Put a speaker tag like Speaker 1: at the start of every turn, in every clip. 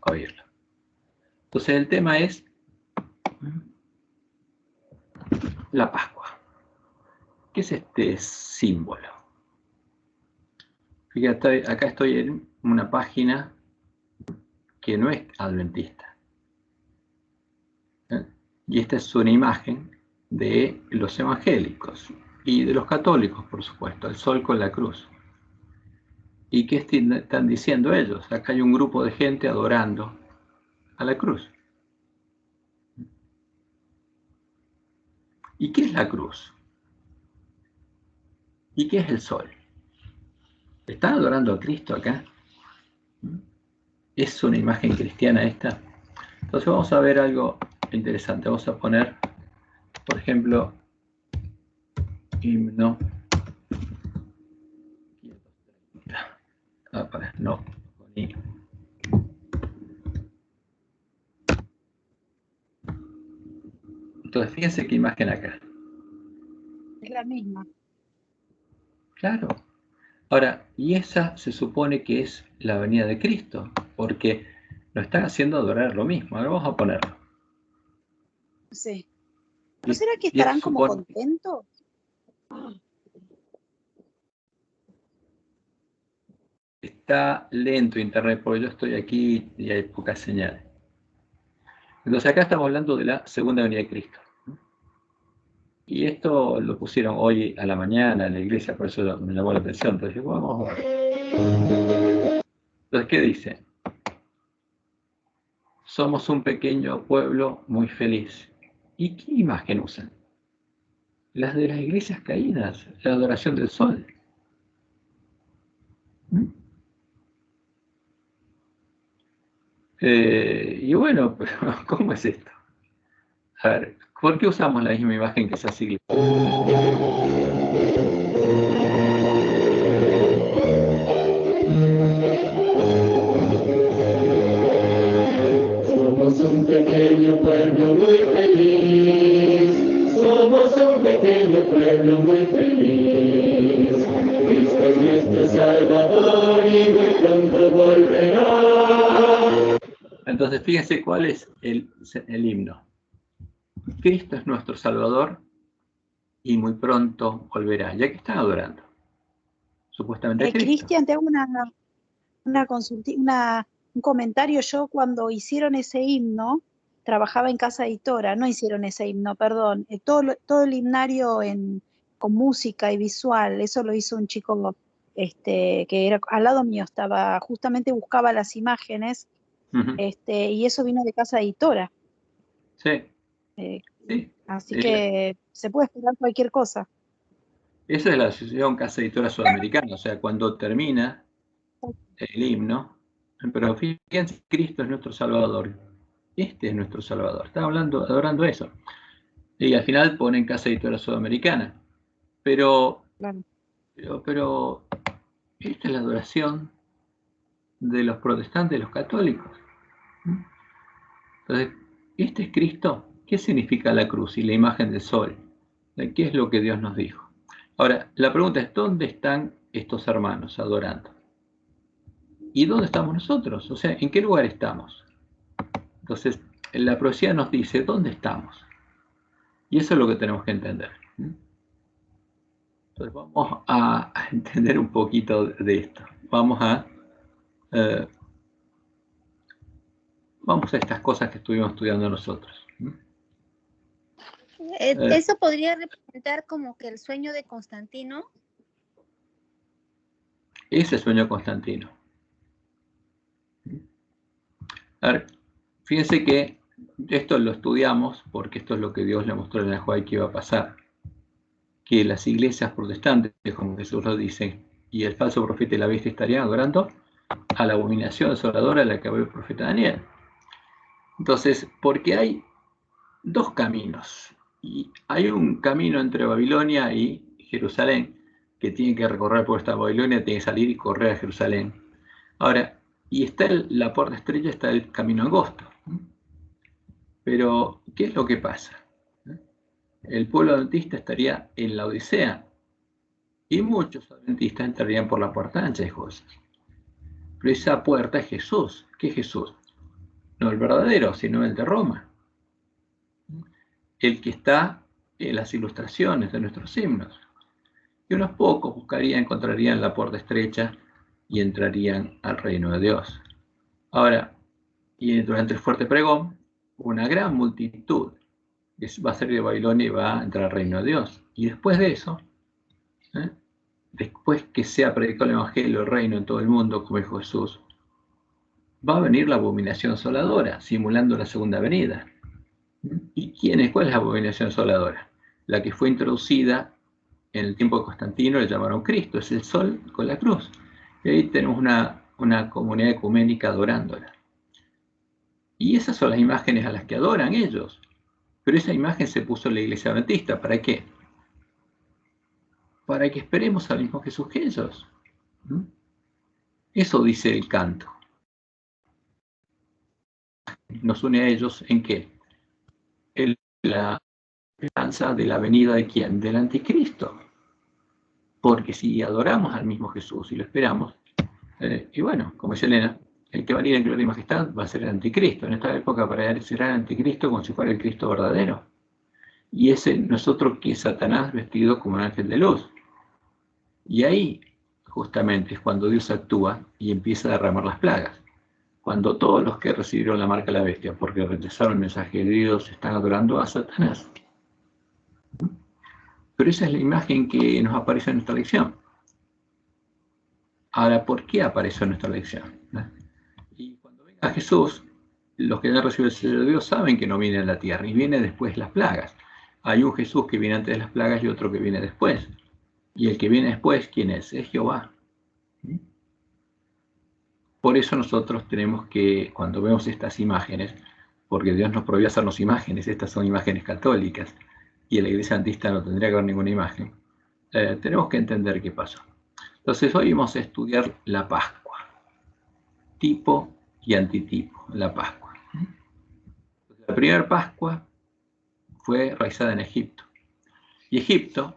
Speaker 1: oírlo. Entonces el tema es la Pascua. ¿Qué es este símbolo? Fíjate, acá estoy en una página que no es adventista. Y esta es una imagen de los evangélicos y de los católicos, por supuesto, el sol con la cruz. ¿Y qué están diciendo ellos? Acá hay un grupo de gente adorando a la cruz. ¿Y qué es la cruz? ¿Y qué es el sol? ¿Están adorando a Cristo acá? ¿Es una imagen cristiana esta? Entonces vamos a ver algo interesante. Vamos a poner, por ejemplo, himno. No. Entonces fíjense qué imagen acá.
Speaker 2: Es la misma.
Speaker 1: Claro. Ahora, y esa se supone que es la venida de Cristo, porque lo están haciendo adorar lo mismo. Ahora vamos a ponerlo.
Speaker 2: Sí. ¿No será que estarán como contentos?
Speaker 1: Está lento internet, porque yo estoy aquí y hay poca señal. Entonces acá estamos hablando de la segunda venida de Cristo. Y esto lo pusieron hoy a la mañana en la iglesia, por eso me llamó la atención. Entonces, vamos a ver. Entonces, ¿qué dice? Somos un pequeño pueblo muy feliz. ¿Y qué imagen usan? Las de las iglesias caídas, la adoración del sol. Y bueno, pero ¿cómo es esto? A ver, ¿por qué usamos la misma imagen que esas iglesias?
Speaker 3: Somos un pequeño pueblo muy feliz. Somos un pequeño pueblo muy feliz. Cristo es nuestro Salvador y muy pronto volverá.
Speaker 1: Entonces, fíjense cuál es el himno. Cristo es nuestro Salvador y muy pronto volverá. ¿Ya que están adorando? Supuestamente a Cristo.
Speaker 2: Cristian, te hago un comentario. Yo cuando hicieron ese himno, trabajaba en Casa Editora, no hicieron ese himno, perdón. Todo el himnario con música y visual, eso lo hizo un chico que era al lado mío, justamente buscaba las imágenes, y eso vino de Casa Editora.
Speaker 1: Sí.
Speaker 2: Sí. Así que se puede esperar cualquier cosa.
Speaker 1: Esa es la Asociación Casa Editora Sudamericana, o sea, cuando termina el himno, pero fíjense, Cristo es nuestro Salvador. Este es nuestro Salvador. Están adorando eso. Y al final ponen Casa Editora Sudamericana. Pero esta es la adoración de los protestantes, de los católicos. Entonces, este es Cristo. ¿Qué significa la cruz y la imagen del sol? ¿Qué es lo que Dios nos dijo? Ahora, la pregunta es, ¿dónde están estos hermanos adorando? ¿Y dónde estamos nosotros? O sea, ¿en qué lugar estamos? Entonces, la profecía nos dice, ¿dónde estamos? Y eso es lo que tenemos que entender. Entonces, vamos a entender un poquito de esto. Vamos a estas cosas que estuvimos estudiando nosotros.
Speaker 4: ¿Eso podría representar como que el sueño de Constantino?
Speaker 1: Ese sueño de Constantino. A ver, fíjense que esto lo estudiamos porque esto es lo que Dios le mostró en el Joai que iba a pasar. Que las iglesias protestantes, como Jesús lo dice, y el falso profeta y la bestia estarían adorando a la abominación desoladora a la que habló el profeta Daniel. Entonces, porque hay dos caminos, y hay un camino entre Babilonia y Jerusalén, que tiene que recorrer por esta Babilonia, tiene que salir y correr a Jerusalén. Ahora, y está la puerta estrecha, está el camino angosto. Pero, ¿qué es lo que pasa? El pueblo adventista estaría en la Odisea, y muchos adventistas entrarían por la puerta ancha de Jesús. Pero esa puerta es Jesús. ¿Qué es Jesús? no el verdadero, sino el de Roma, el que está en las ilustraciones de nuestros himnos. Y unos pocos encontrarían la puerta estrecha y entrarían al reino de Dios. Ahora, y durante el fuerte pregón, una gran multitud va a salir de Babilonia y va a entrar al reino de Dios. Y después de eso, después que sea predicado el evangelio, el reino en todo el mundo, como dijo Jesús, va a venir la abominación asoladora, simulando la segunda venida. ¿Y cuál es la abominación asoladora? La que fue introducida en el tiempo de Constantino, le llamaron Cristo, es el sol con la cruz. Y ahí tenemos una comunidad ecuménica adorándola. Y esas son las imágenes a las que adoran ellos. Pero esa imagen se puso en la iglesia adventista. ¿Para qué? Para que esperemos al mismo Jesús que ellos. Eso dice el canto. Nos une a ellos ¿en qué? En la esperanza de la venida de ¿quién? Del anticristo. Porque si adoramos al mismo Jesús y lo esperamos, y bueno, como dice Elena, el que va a venir en gloria y majestad va a ser el anticristo. En esta época será el anticristo como si fuera el Cristo verdadero. Y ese nosotros que es Satanás vestido como un ángel de luz. Y ahí justamente es cuando Dios actúa y empieza a derramar las plagas. Cuando todos los que recibieron la marca de la bestia porque rechazaron el mensaje de Dios están adorando a Satanás. Pero esa es la imagen que nos aparece en nuestra lección. Ahora, ¿por qué apareció en nuestra lección? Y cuando venga Jesús, los que ya recibido el sello de Dios saben que no viene a la tierra y viene después las plagas. Hay un Jesús que viene antes de las plagas y otro que viene después. Y el que viene después, ¿quién es? Es Jehová. Por eso nosotros tenemos que, cuando vemos estas imágenes, porque Dios nos prohibió hacernos imágenes, estas son imágenes católicas, y en la iglesia adventista no tendría que haber ninguna imagen, tenemos que entender qué pasó. Entonces hoy vamos a estudiar la Pascua, tipo y antitipo, la Pascua. La primera Pascua fue realizada en Egipto, y Egipto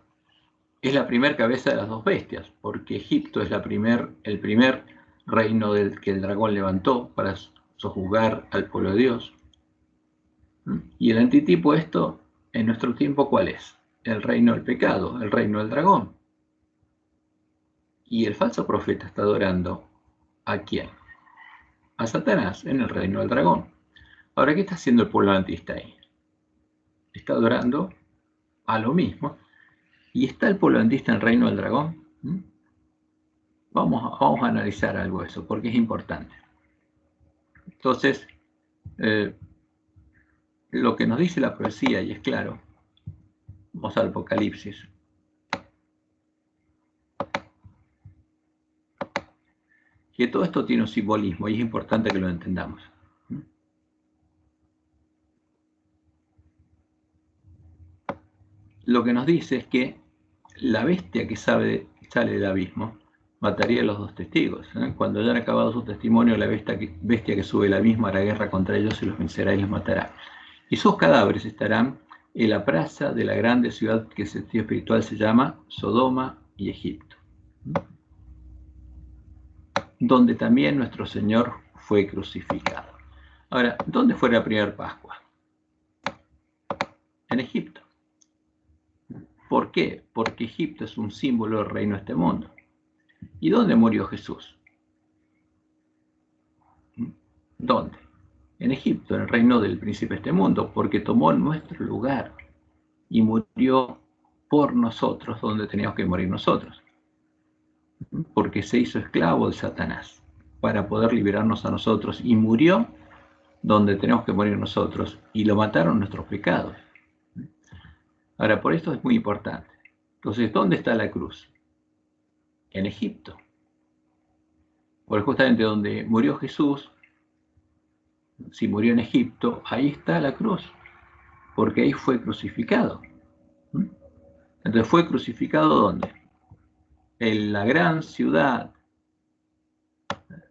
Speaker 1: es la primera cabeza de las dos bestias, porque Egipto es el primer reino que el dragón levantó para sojuzgar al pueblo de Dios. Y el antitipo esto, en nuestro tiempo, ¿cuál es? El reino del pecado, el reino del dragón. Y el falso profeta está adorando ¿a quién? A Satanás en el reino del dragón. Ahora, ¿qué está haciendo el pueblo adventista ahí? Está adorando a lo mismo. ¿Y está el pueblo adventista en el reino del dragón? Vamos a analizar algo de eso, porque es importante. Entonces, lo que nos dice la profecía, y es claro, vamos al Apocalipsis. Que todo esto tiene un simbolismo y es importante que lo entendamos. Lo que nos dice es que la bestia que sale del abismo mataría a los dos testigos. Cuando hayan acabado su testimonio, la bestia que sube del abismo hará guerra contra ellos y los vencerá y los matará. Y sus cadáveres estarán en la plaza de la grande ciudad que en sentido espiritual se llama Sodoma y Egipto, donde también nuestro Señor fue crucificado. Ahora, ¿dónde fue la primera Pascua? En Egipto. ¿Por qué? Porque Egipto es un símbolo del reino de este mundo. ¿Y dónde murió Jesús? ¿Dónde? En Egipto, en el reino del príncipe de este mundo, porque tomó nuestro lugar y murió por nosotros donde teníamos que morir nosotros. Porque se hizo esclavo de Satanás para poder liberarnos a nosotros y murió donde tenemos que morir nosotros y lo mataron nuestros pecados. Ahora, por esto es muy importante. Entonces, ¿dónde está la cruz? En Egipto. Porque justamente donde murió Jesús, si murió en Egipto, ahí está la cruz, porque ahí fue crucificado. Entonces, ¿fue crucificado dónde? En la gran ciudad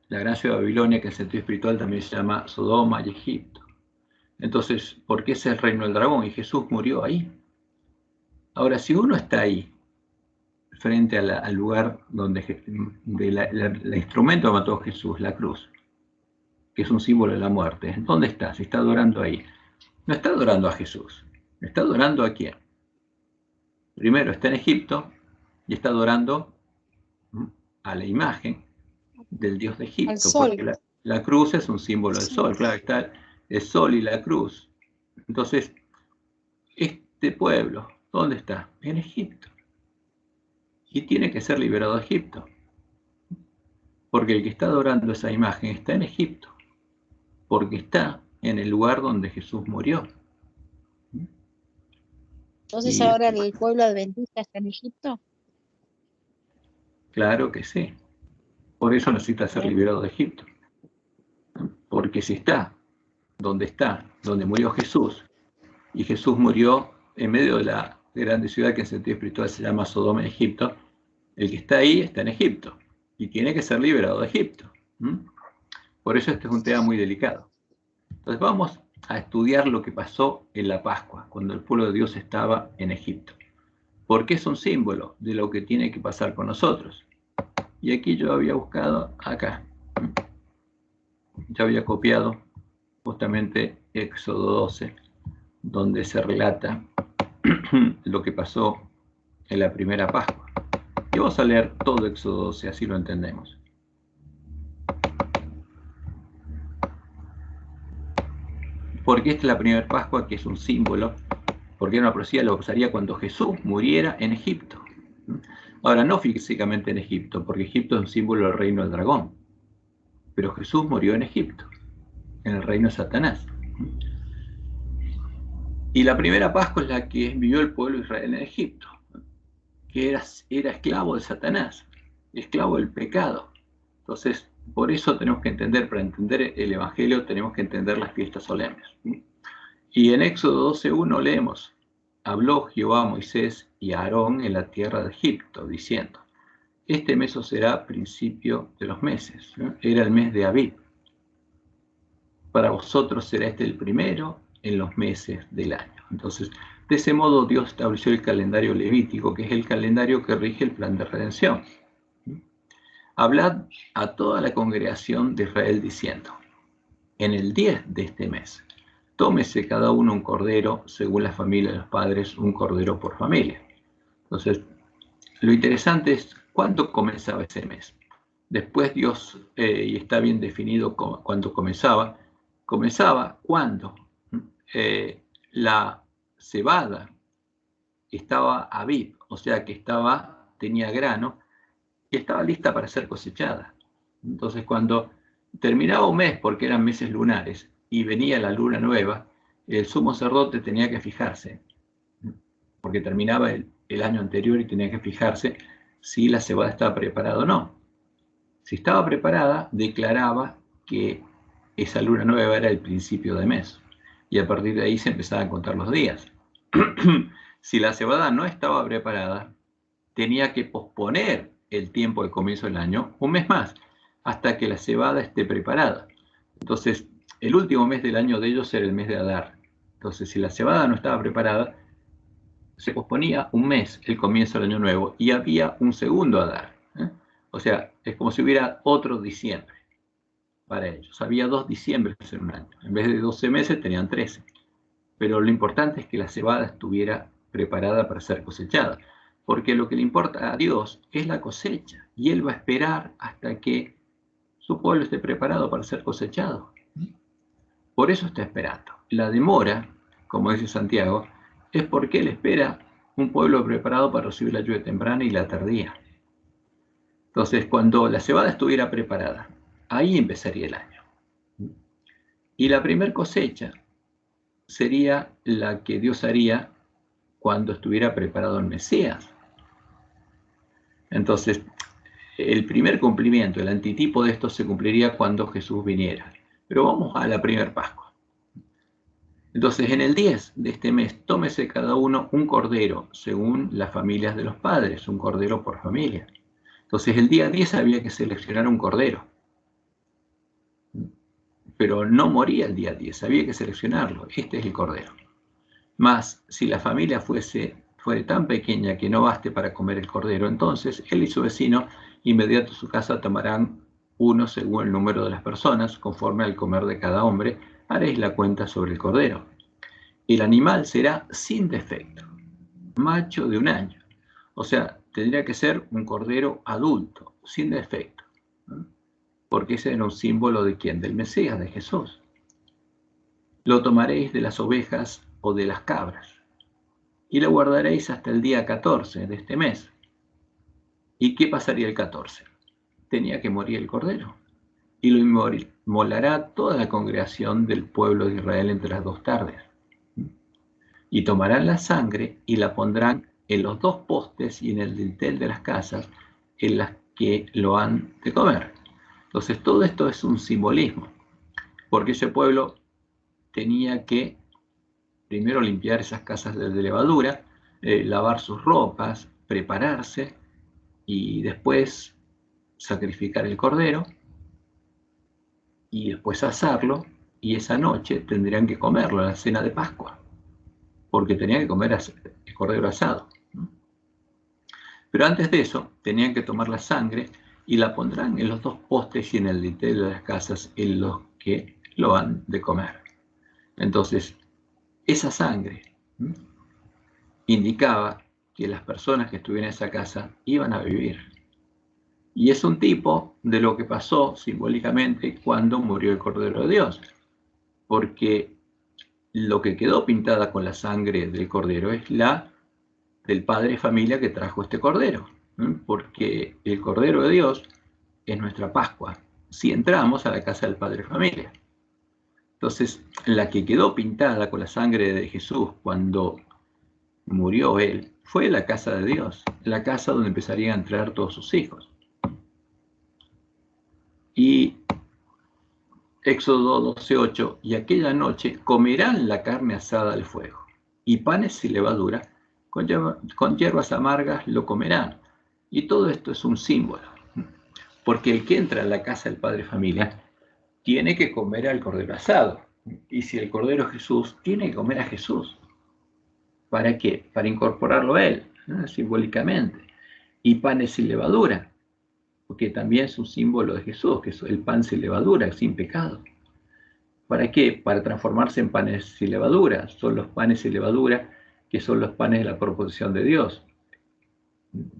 Speaker 1: de Babilonia, que en sentido espiritual también se llama Sodoma y Egipto. Entonces, ¿por qué es el reino del dragón? Y Jesús murió ahí. Ahora, si uno está ahí, frente al lugar donde el instrumento que mató a Jesús, la cruz, que es un símbolo de la muerte, ¿dónde está? Se está adorando ahí. No está adorando a Jesús. ¿Está adorando a quién? Primero está en Egipto y está adorando a la imagen del dios de Egipto, porque la cruz es un símbolo del sol, claro, está el sol y la cruz. Entonces, este pueblo, ¿dónde está? En Egipto. Y tiene que ser liberado de Egipto. Porque el que está adorando esa imagen está en Egipto. Porque está en el lugar donde Jesús murió.
Speaker 2: Entonces ahora el pueblo adventista está en Egipto.
Speaker 1: Claro que sí. Por eso necesita ser liberado de Egipto. Porque si está, donde murió Jesús, y Jesús murió en medio de la grande ciudad que en sentido espiritual se llama Sodoma en Egipto, el que está ahí está en Egipto, y tiene que ser liberado de Egipto. Por eso este es un tema muy delicado. Entonces vamos a estudiar lo que pasó en la Pascua, cuando el pueblo de Dios estaba en Egipto. Porque es un símbolo de lo que tiene que pasar con nosotros. Y aquí yo había buscado acá. Yo había copiado justamente Éxodo 12, donde se relata lo que pasó en la primera Pascua. Y vamos a leer todo Éxodo 12, así lo entendemos. Porque esta es la primera Pascua, que es un símbolo, porque era una profecía, lo pasaría cuando Jesús muriera en Egipto. Ahora, no físicamente en Egipto, porque Egipto es un símbolo del reino del dragón. Pero Jesús murió en Egipto, en el reino de Satanás. Y la primera Pascua es la que vivió el pueblo de Israel en Egipto, que era esclavo de Satanás, esclavo del pecado. Entonces, por eso tenemos que entender, para entender el Evangelio, tenemos que entender las fiestas solemnes. Y en Éxodo 12:1 leemos: habló Jehová a Moisés y a Aarón en la tierra de Egipto, diciendo: este mes os será principio de los meses. Era el mes de Abib. Para vosotros será este el primero en los meses del año. Entonces, de ese modo Dios estableció el calendario levítico, que es el calendario que rige el plan de redención. Hablad a toda la congregación de Israel diciendo: en el 10 de este mes, tómese cada uno un cordero, según la familia de los padres, un cordero por familia. Entonces, lo interesante es cuándo comenzaba ese mes. Después Dios, y está bien definido cuándo comenzaba cuando la cebada estaba Abib, o sea que tenía grano y estaba lista para ser cosechada. Entonces cuando terminaba un mes, porque eran meses lunares, y venía la luna nueva, el sumo sacerdote tenía que fijarse, porque terminaba el año anterior y tenía que fijarse si la cebada estaba preparada o no. Si estaba preparada, declaraba que esa luna nueva era el principio de mes, y a partir de ahí se empezaban a contar los días. Si la cebada no estaba preparada, tenía que posponer el tiempo de comienzo del año un mes más, hasta que la cebada esté preparada. Entonces, el último mes del año de ellos era el mes de Adar. Entonces, si la cebada no estaba preparada, se posponía un mes el comienzo del año nuevo y había un segundo Adar. O sea, es como si hubiera otro diciembre para ellos. Había 2 diciembres en un año. En vez de 12 meses tenían 13. Pero lo importante es que la cebada estuviera preparada para ser cosechada. Porque lo que le importa a Dios es la cosecha. Y Él va a esperar hasta que su pueblo esté preparado para ser cosechado. Por eso está esperando. La demora, como dice Santiago, es porque Él espera un pueblo preparado para recibir la lluvia temprana y la tardía. Entonces, cuando la cebada estuviera preparada, ahí empezaría el año. Y la primer cosecha sería la que Dios haría cuando estuviera preparado el Mesías. Entonces, el primer cumplimiento, el antitipo de esto se cumpliría cuando Jesús viniera. Pero vamos a la primera Pascua. Entonces, en el 10 de este mes, tómese cada uno un cordero, según las familias de los padres, un cordero por familia. Entonces, el día 10 había que seleccionar un cordero. Pero no moría el día 10, había que seleccionarlo. Este es el cordero. Mas, si la familia fuere tan pequeña que no baste para comer el cordero, entonces él y su vecino, inmediato a su casa, tomarán uno según el número de las personas, conforme al comer de cada hombre, haréis la cuenta sobre el cordero. El animal será sin defecto, macho de 1 año. O sea, tendría que ser un cordero adulto, sin defecto, ¿no? Porque ese era un símbolo de ¿quién? Del Mesías, de Jesús. Lo tomaréis de las ovejas o de las cabras, y lo guardaréis hasta el día 14 de este mes. ¿Y qué pasaría el 14? Tenía que morir el cordero, y lo inmolará toda la congregación del pueblo de Israel entre las 2 tardes. Y tomarán la sangre y la pondrán en los 2 postes y en el dintel de las casas en las que lo han de comer. Entonces todo esto es un simbolismo, porque ese pueblo tenía que primero limpiar esas casas de levadura, lavar sus ropas, prepararse y después sacrificar el cordero y después asarlo, y esa noche tendrían que comerlo en la cena de Pascua, porque tenían que comer el cordero asado, ¿no? Pero antes de eso tenían que tomar la sangre y la pondrán en los 2 postes y en el dintel de las casas en los que lo han de comer. Entonces, esa sangre indicaba que las personas que estuvieran en esa casa iban a vivir. Y es un tipo de lo que pasó simbólicamente cuando murió el Cordero de Dios. Porque lo que quedó pintada con la sangre del Cordero es la del padre de familia que trajo este Cordero. Porque el Cordero de Dios es nuestra Pascua, si entramos a la casa del padre de familia. Entonces, la que quedó pintada con la sangre de Jesús cuando murió él fue la casa de Dios, la casa donde empezarían a entrar todos sus hijos. Y Éxodo 12:8, y aquella noche comerán la carne asada al fuego, y panes y levadura, con hierbas amargas lo comerán. Y todo esto es un símbolo, porque el que entra a la casa del padre familia tiene que comer al cordero asado. Y si el cordero es Jesús, tiene que comer a Jesús. ¿Para qué? Para incorporarlo a él, ¿no? Simbólicamente. Y panes sin levadura, porque también es un símbolo de Jesús, que es el pan sin levadura, sin pecado. ¿Para qué? Para transformarse en panes sin levadura. Son los panes sin levadura, que son los panes de la proposición de Dios,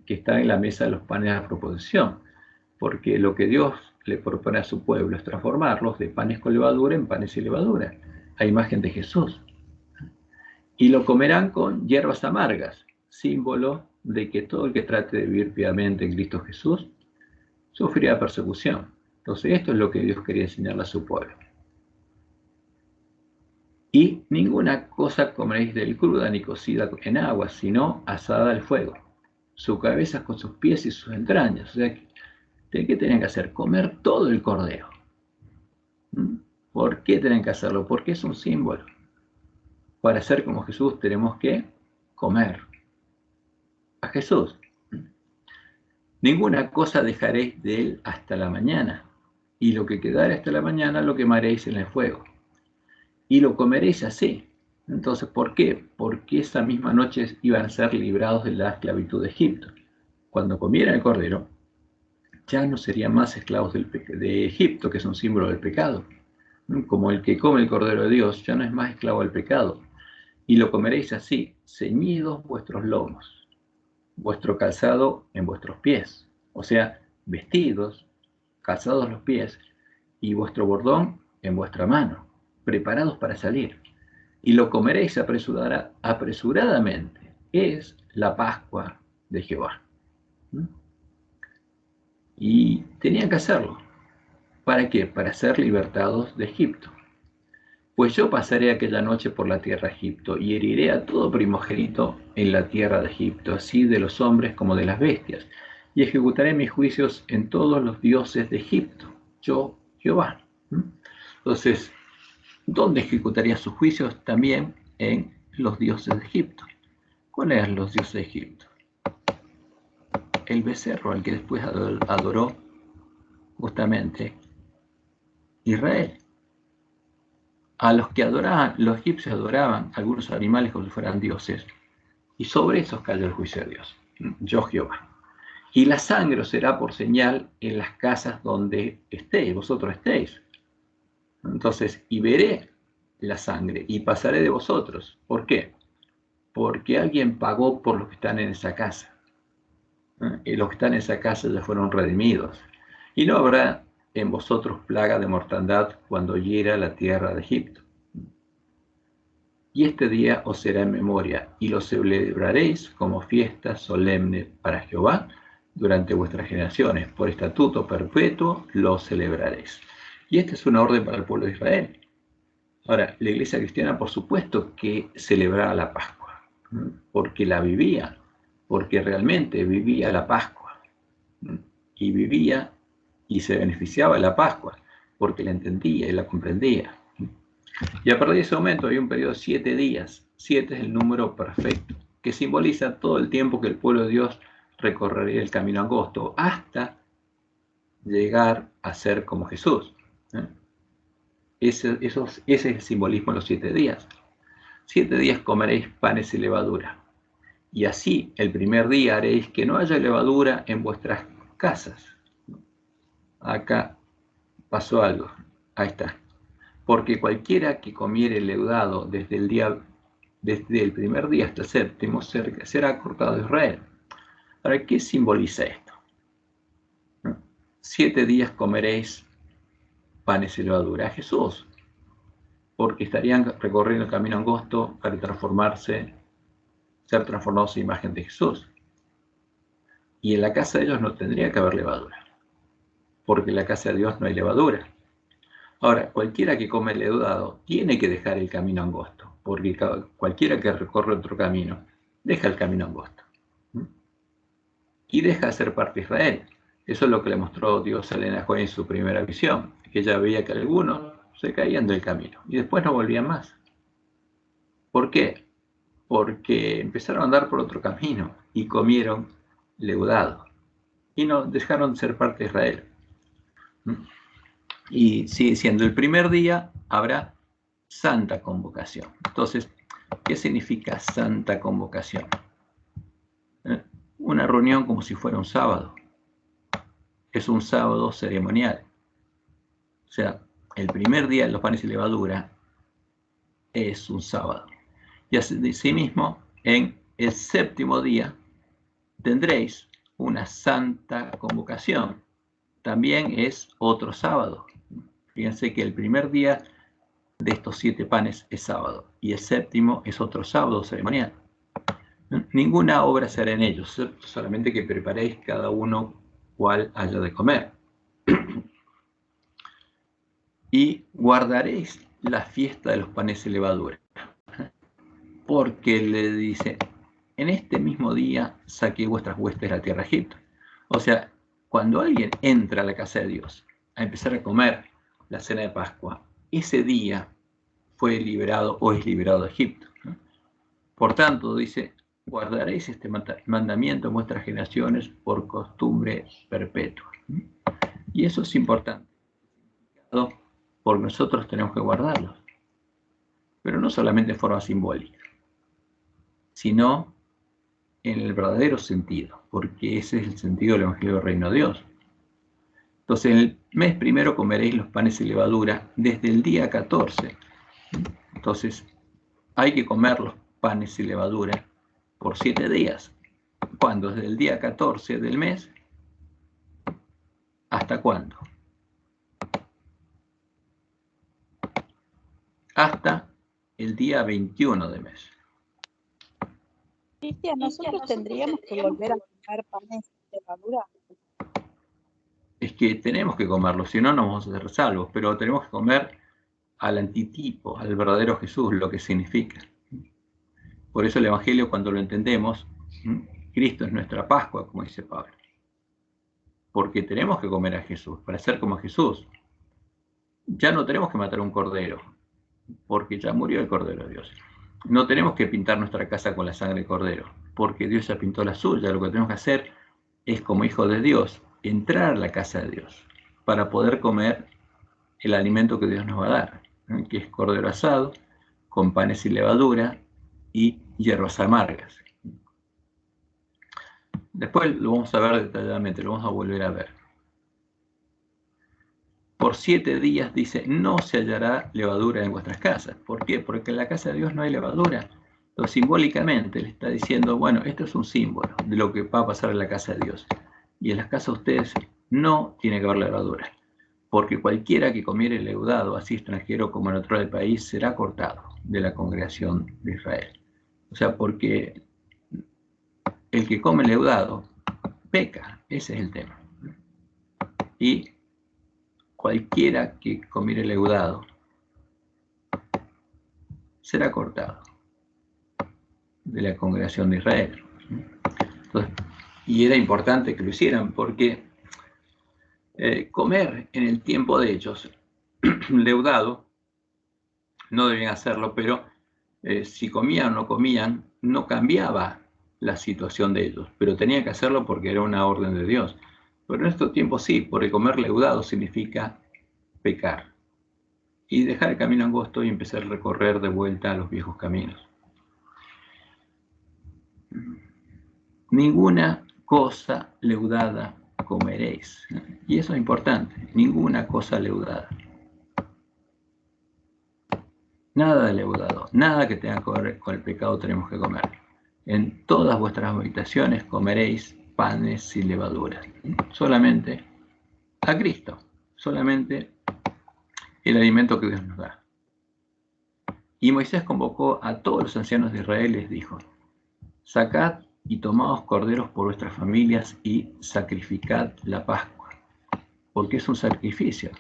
Speaker 1: que están en la mesa de los panes de la proposición. Porque lo que Dios le propone a su pueblo es transformarlos de panes con levadura en panes sin levadura, a imagen de Jesús. Y lo comerán con hierbas amargas, símbolo de que todo el que trate de vivir piadamente en Cristo Jesús sufrirá persecución. Entonces esto es lo que Dios quería enseñarle a su pueblo. Y ninguna cosa comeréis del cruda ni cocida en agua, sino asada al fuego, su cabeza con sus pies y sus entrañas. O sea, ¿qué tenían que hacer? Comer todo el cordero. ¿Por qué tienen que hacerlo? Porque es un símbolo. Para ser como Jesús tenemos que comer a Jesús. Ninguna cosa dejaréis de él hasta la mañana, y lo que quedare hasta la mañana lo quemaréis en el fuego. Y lo comeréis así. Entonces, ¿por qué? Porque esa misma noche iban a ser librados de la esclavitud de Egipto. Cuando comieran el cordero, ya no serían más esclavos de Egipto, que es un símbolo del pecado. Como el que come el cordero de Dios, ya no es más esclavo del pecado. Y lo comeréis así, ceñidos vuestros lomos, vuestro calzado en vuestros pies, o sea, vestidos, calzados los pies, y vuestro bordón en vuestra mano, preparados para salir. Y lo comeréis apresuradamente. Es la Pascua de Jehová. Y tenían que hacerlo. ¿Para qué? Para ser libertados de Egipto. Pues yo pasaré aquella noche por la tierra de Egipto, y heriré a todo primogénito en la tierra de Egipto, así de los hombres como de las bestias, y ejecutaré mis juicios en todos los dioses de Egipto, yo, Jehová. Entonces, ¿dónde ejecutaría sus juicios? También en los dioses de Egipto. ¿Cuáles eran los dioses de Egipto? El becerro, al que después adoró justamente Israel. A los que adoraban, los egipcios adoraban algunos animales como si fueran dioses, y sobre esos cayó el juicio de Dios, yo Jehová. Y la sangre os será por señal en las casas donde vosotros estéis. Entonces, y veré la sangre y pasaré de vosotros. ¿Por qué? Porque alguien pagó por los que están en esa casa. Y los que están en esa casa ya fueron redimidos. Y no habrá en vosotros plaga de mortandad cuando hiera la tierra de Egipto. Y este día os será en memoria, y lo celebraréis como fiesta solemne para Jehová durante vuestras generaciones. Por estatuto perpetuo lo celebraréis. Y esta es una orden para el pueblo de Israel. Ahora, la iglesia cristiana, por supuesto que celebraba la Pascua, porque la vivía, porque realmente vivía la Pascua, y vivía y se beneficiaba de la Pascua, porque la entendía y la comprendía. Y a partir de ese momento hay un periodo de 7 días. 7 es el número perfecto, que simboliza todo el tiempo que el pueblo de Dios recorrería el camino angosto hasta llegar a ser como Jesús. Ese es el simbolismo de los 7 días. 7 días comeréis panes y levadura. Y así el primer día haréis que no haya levadura en vuestras casas. Acá pasó algo. Ahí está. Porque cualquiera que comiere leudado desde el primer día hasta el séptimo será cortado de Israel. Ahora, ¿qué simboliza esto? 7 días comeréis panes y levadura a Jesús, porque estarían recorriendo el camino angosto para ser transformados en imagen de Jesús. Y en la casa de ellos no tendría que haber levadura, porque en la casa de Dios no hay levadura. Ahora, cualquiera que come leudado tiene que dejar el camino angosto, porque cualquiera que recorre otro camino deja el camino angosto. Y deja de ser parte de Israel. Eso es lo que le mostró Dios a Elena Juan en su primera visión, que ella veía que algunos se caían del camino y después no volvían más. ¿Por qué? Porque empezaron a andar por otro camino y comieron leudado y no dejaron de ser parte de Israel. Y sigue siendo el primer día, habrá santa convocación. Entonces, ¿qué significa santa convocación? Una reunión como si fuera un sábado. Es un sábado ceremonial. O sea, el primer día de los panes y levadura es un sábado. Y asimismo, en el séptimo día tendréis una santa convocación. También es otro sábado. Fíjense que el primer día de estos 7 panes es sábado y el séptimo es otro sábado ceremonial. Ninguna obra se hará en ellos, solamente que preparéis cada uno cual haya de comer. Y guardaréis la fiesta de los panes y levadura, porque le dice, en este mismo día saqué vuestras huestes de la tierra de Egipto. O sea, cuando alguien entra a la casa de Dios a empezar a comer la cena de Pascua, ese día fue liberado o es liberado de Egipto. Por tanto, dice, guardaréis este mandamiento en vuestras generaciones por costumbre perpetua. Y eso es importante, porque nosotros tenemos que guardarlos. Pero no solamente en forma simbólica, sino en el verdadero sentido, porque ese es el sentido del Evangelio del Reino de Dios. Entonces, en el mes primero comeréis los panes y levadura desde el día 14. Entonces, hay que comer los panes y levadura por 7 días. ¿Cuándo? Desde el día 14 del mes. ¿Hasta cuándo? Hasta el día 21 del mes.
Speaker 2: Cristian, nosotros tendríamos que volver a comer panes y levadura.
Speaker 1: Es que tenemos que comerlo, si no, no vamos a ser salvos, pero tenemos que comer al antitipo, al verdadero Jesús, lo que significa. Por eso el Evangelio, cuando lo entendemos, Cristo es nuestra Pascua, como dice Pablo. Porque tenemos que comer a Jesús, para ser como Jesús. Ya no tenemos que matar un cordero, porque ya murió el Cordero de Dios. No tenemos que pintar nuestra casa con la sangre del cordero, porque Dios ya pintó la suya. Lo que tenemos que hacer es, como hijos de Dios, entrar a la casa de Dios, para poder comer el alimento que Dios nos va a dar, que es cordero asado, con panes y levadura y hierbas amargas. Después lo vamos a ver detalladamente, lo vamos a volver a ver. Por 7 días dice, no se hallará levadura en vuestras casas. ¿Por qué? Porque en la casa de Dios no hay levadura. Entonces, simbólicamente le está diciendo, bueno, esto es un símbolo de lo que va a pasar en la casa de Dios. Y en las casas de ustedes no tiene que haber levadura. Porque cualquiera que comiere leudado, así extranjero como en otro del país, será cortado de la congregación de Israel. O sea, porque el que come leudado peca, ese es el tema. Y cualquiera que comiere leudado será cortado de la congregación de Israel. Entonces, y era importante que lo hicieran porque comer en el tiempo de ellos leudado, no debían hacerlo, pero si comían o no comían, no cambiaba la situación de ellos, pero tenían que hacerlo porque era una orden de Dios. Pero en estos tiempos sí, porque comer leudado significa pecar y dejar el camino angosto y empezar a recorrer de vuelta a los viejos caminos. Ninguna cosa leudada comeréis. Y eso es importante, ninguna cosa leudada. Nada de leudado, nada que tenga que ver con el pecado tenemos que comer. En todas vuestras habitaciones comeréis panes sin levadura. Solamente a Cristo, solamente el alimento que Dios nos da. Y Moisés convocó a todos los ancianos de Israel y les dijo, sacad y tomaos corderos por vuestras familias y sacrificad la Pascua, porque es un sacrificio,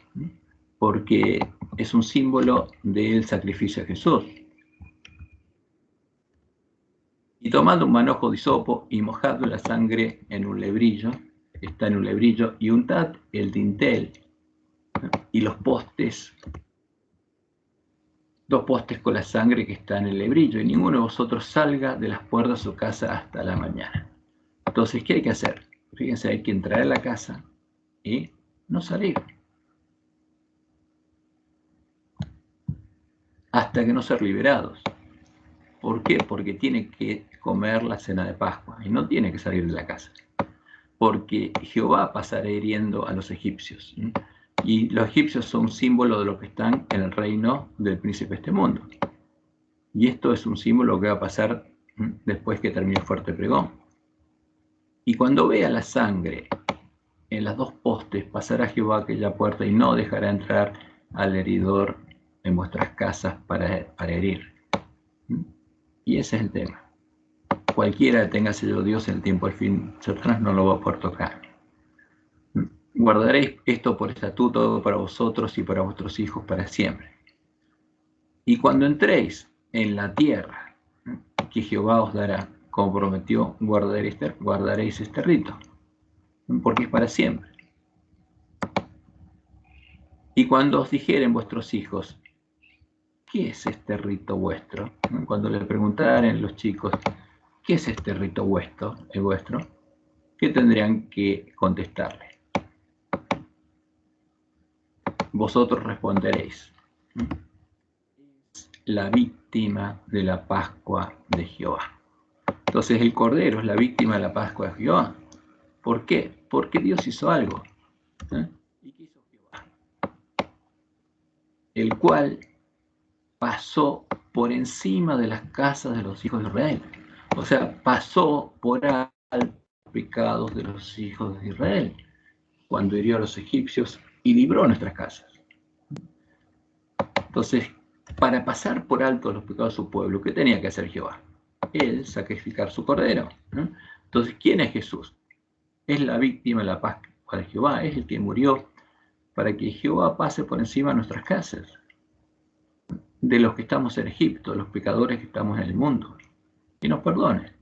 Speaker 1: porque es un símbolo del sacrificio de Jesús. Y tomad un manojo de hisopo y mojad la sangre en un lebrillo, está en un lebrillo, y untad el dintel y los postes, 2 postes con la sangre que está en el lebrillo, y ninguno de vosotros salga de las puertas de su casa hasta la mañana. Entonces, ¿qué hay que hacer? Fíjense, hay que entrar a la casa y no salir hasta que no ser liberados. ¿Por qué? Porque tiene que comer la cena de Pascua y no tiene que salir de la casa. Porque Jehová pasará hiriendo a los egipcios. Y los egipcios son símbolo de los que están en el reino del príncipe de este mundo. Y esto es un símbolo que va a pasar después que termine el fuerte pregón. Y cuando vea la sangre en las 2 postes, pasará Jehová aquella puerta y no dejará entrar al heridor en vuestras casas para herir. Y ese es el tema. Cualquiera que tenga sello de Dios en el tiempo del fin, Satanás no lo va a poder tocar. Guardaréis esto por estatuto para vosotros y para vuestros hijos para siempre. Y cuando entréis en la tierra que Jehová os dará, como prometió, guardaréis este rito, porque es para siempre. Y cuando os dijeren vuestros hijos, ¿qué es este rito vuestro? Cuando le preguntaren los chicos, ¿qué es este rito vuestro? ¿Qué tendrían que contestarle? Vosotros responderéis, la víctima de la Pascua de Jehová. Entonces el Cordero es la víctima de la Pascua de Jehová. ¿Por qué? Porque Dios hizo algo. ¿Y qué hizo Jehová? El cual pasó por encima de las casas de los hijos de Israel. O sea, pasó por alto los pecados de los hijos de Israel, cuando hirió a los egipcios y libró nuestras casas. Entonces, para pasar por alto los pecados de su pueblo, ¿qué tenía que hacer Jehová? Él sacrificar su cordero. Entonces, ¿quién es Jesús? Es la víctima de la Pascua de Jehová, es el que murió para que Jehová pase por encima de nuestras casas, de los que estamos en Egipto, los pecadores que estamos en el mundo, y nos perdone.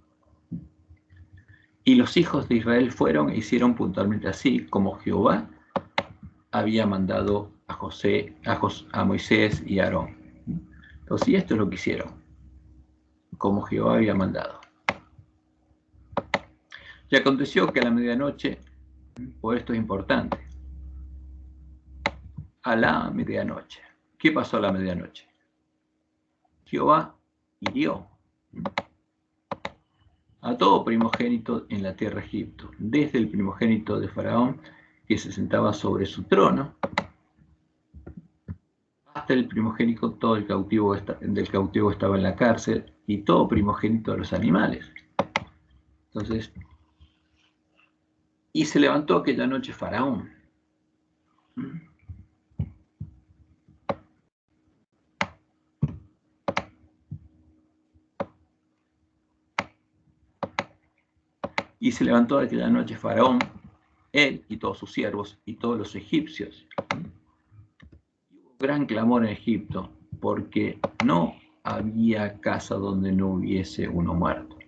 Speaker 1: Y los hijos de Israel fueron e hicieron puntualmente así, como Jehová había mandado a Moisés y a Aarón. Entonces, esto es lo que hicieron, como Jehová había mandado. Y aconteció que a la medianoche, por esto es importante, a la medianoche. ¿Qué pasó a la medianoche? Jehová hirió a todo primogénito en la tierra de Egipto, desde el primogénito de Faraón, que se sentaba sobre su trono, hasta el primogénito todo el cautivo del cautivo estaba en la cárcel, y todo primogénito de los animales. Entonces, y se levantó aquella noche Faraón. Y se levantó aquella noche Faraón, él y todos sus siervos y todos los egipcios. Y hubo gran clamor en Egipto, porque no había casa donde no hubiese uno muerto.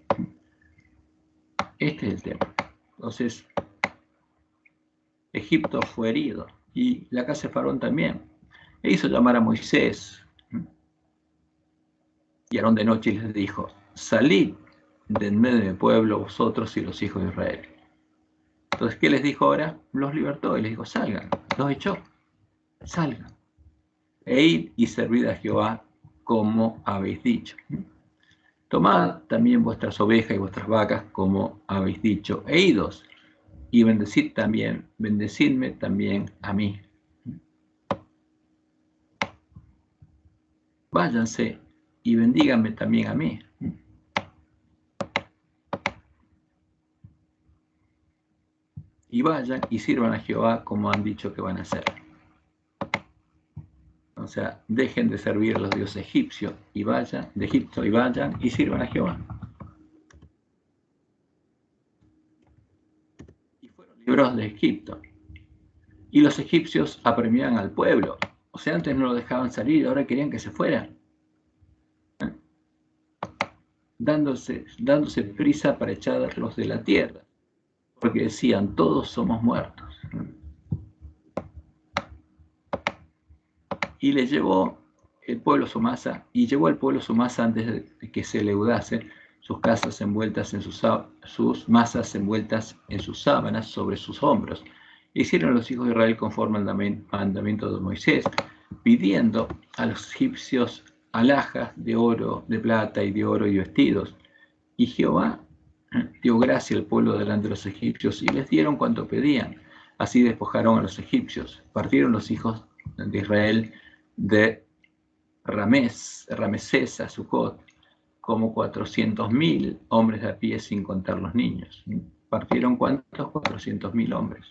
Speaker 1: Este es el tema. Entonces, Egipto fue herido, y la casa de Faraón también. E hizo llamar a Moisés, y Aarón de noche les dijo: salid de en medio del pueblo vosotros y los hijos de Israel. Entonces, ¿qué les dijo ahora? Los libertó y les dijo: salgan. Los echó. Salgan. E id y servid a Jehová como habéis dicho. Tomad también vuestras ovejas y vuestras vacas como habéis dicho, e idos, y bendecidme también a mí. Váyanse y bendíganme también a mí. Y vayan y sirvan a Jehová como han dicho que van a hacer. O sea, dejen de servir a los dioses egipcios y vayan, de Egipto, y vayan y sirvan a Jehová. Y fueron librados de Egipto. Y los egipcios apremiaban al pueblo. O sea, antes no lo dejaban salir, ahora querían que se fueran. Dándose prisa para echarlos de la tierra. Porque decían: todos somos muertos. Y le llevó el pueblo su masa, y llevó el pueblo su masa antes de que se leudase, sus casas envueltas en sus masas envueltas en sus sábanas sobre sus hombros. Hicieron los hijos de Israel conforme al mandamiento de Moisés, pidiendo a los egipcios alhajas de oro, de plata y de oro y vestidos. Y Jehová dio gracia al pueblo delante de los egipcios, y les dieron cuanto pedían. Así despojaron a los egipcios. Partieron los hijos de Israel de Ramesés a Sucot, como 400.000 hombres de a pie, sin contar los niños. ¿Partieron cuántos? 400.000 hombres,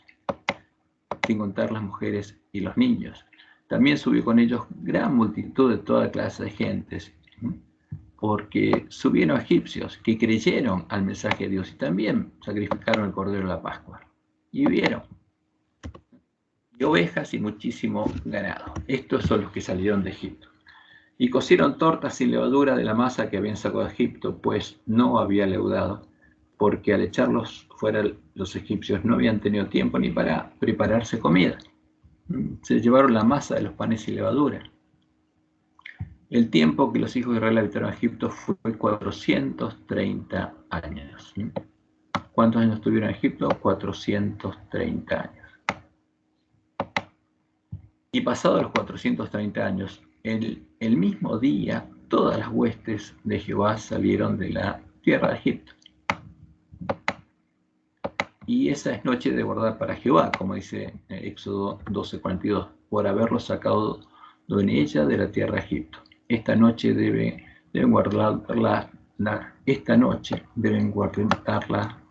Speaker 1: sin contar las mujeres y los niños. También subió con ellos gran multitud de toda clase de gentes, porque subieron egipcios que creyeron al mensaje de Dios y también sacrificaron el cordero de la Pascua. Y vieron. Y ovejas y muchísimo ganado. Estos son los que salieron de Egipto. Y cocieron tortas sin levadura de la masa que habían sacado de Egipto, pues no había leudado, porque al echarlos fuera los egipcios no habían tenido tiempo ni para prepararse comida. Se llevaron la masa de los panes sin levadura. El tiempo que los hijos de Israel habitaron Egipto fue 430 años. ¿Cuántos años tuvieron en Egipto? 430 años. Y pasados los 430 años, el mismo día, todas las huestes de Jehová salieron de la tierra de Egipto. Y esa es noche de guardar para Jehová, como dice Éxodo 12:42, por haberlo sacado de ella de la tierra de Egipto. Esta noche deben guardarla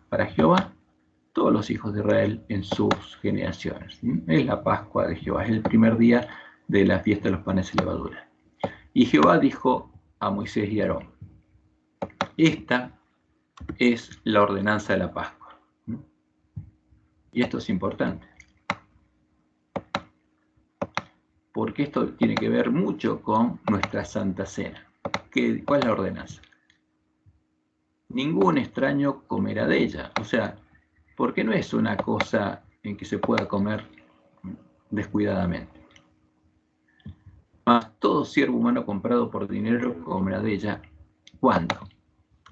Speaker 1: para Jehová todos los hijos de Israel en sus generaciones. Es la Pascua de Jehová, es el primer día de la fiesta de los panes sin levadura. Y Jehová dijo a Moisés y a Aarón: esta es la ordenanza de la Pascua. Y esto es importante, porque esto tiene que ver mucho con nuestra Santa Cena. ¿Cuál es la ordenanza? Ningún extraño comerá de ella. O sea, porque no es una cosa en que se pueda comer descuidadamente. Mas todo siervo humano comprado por dinero comerá de ella. ¿Cuándo?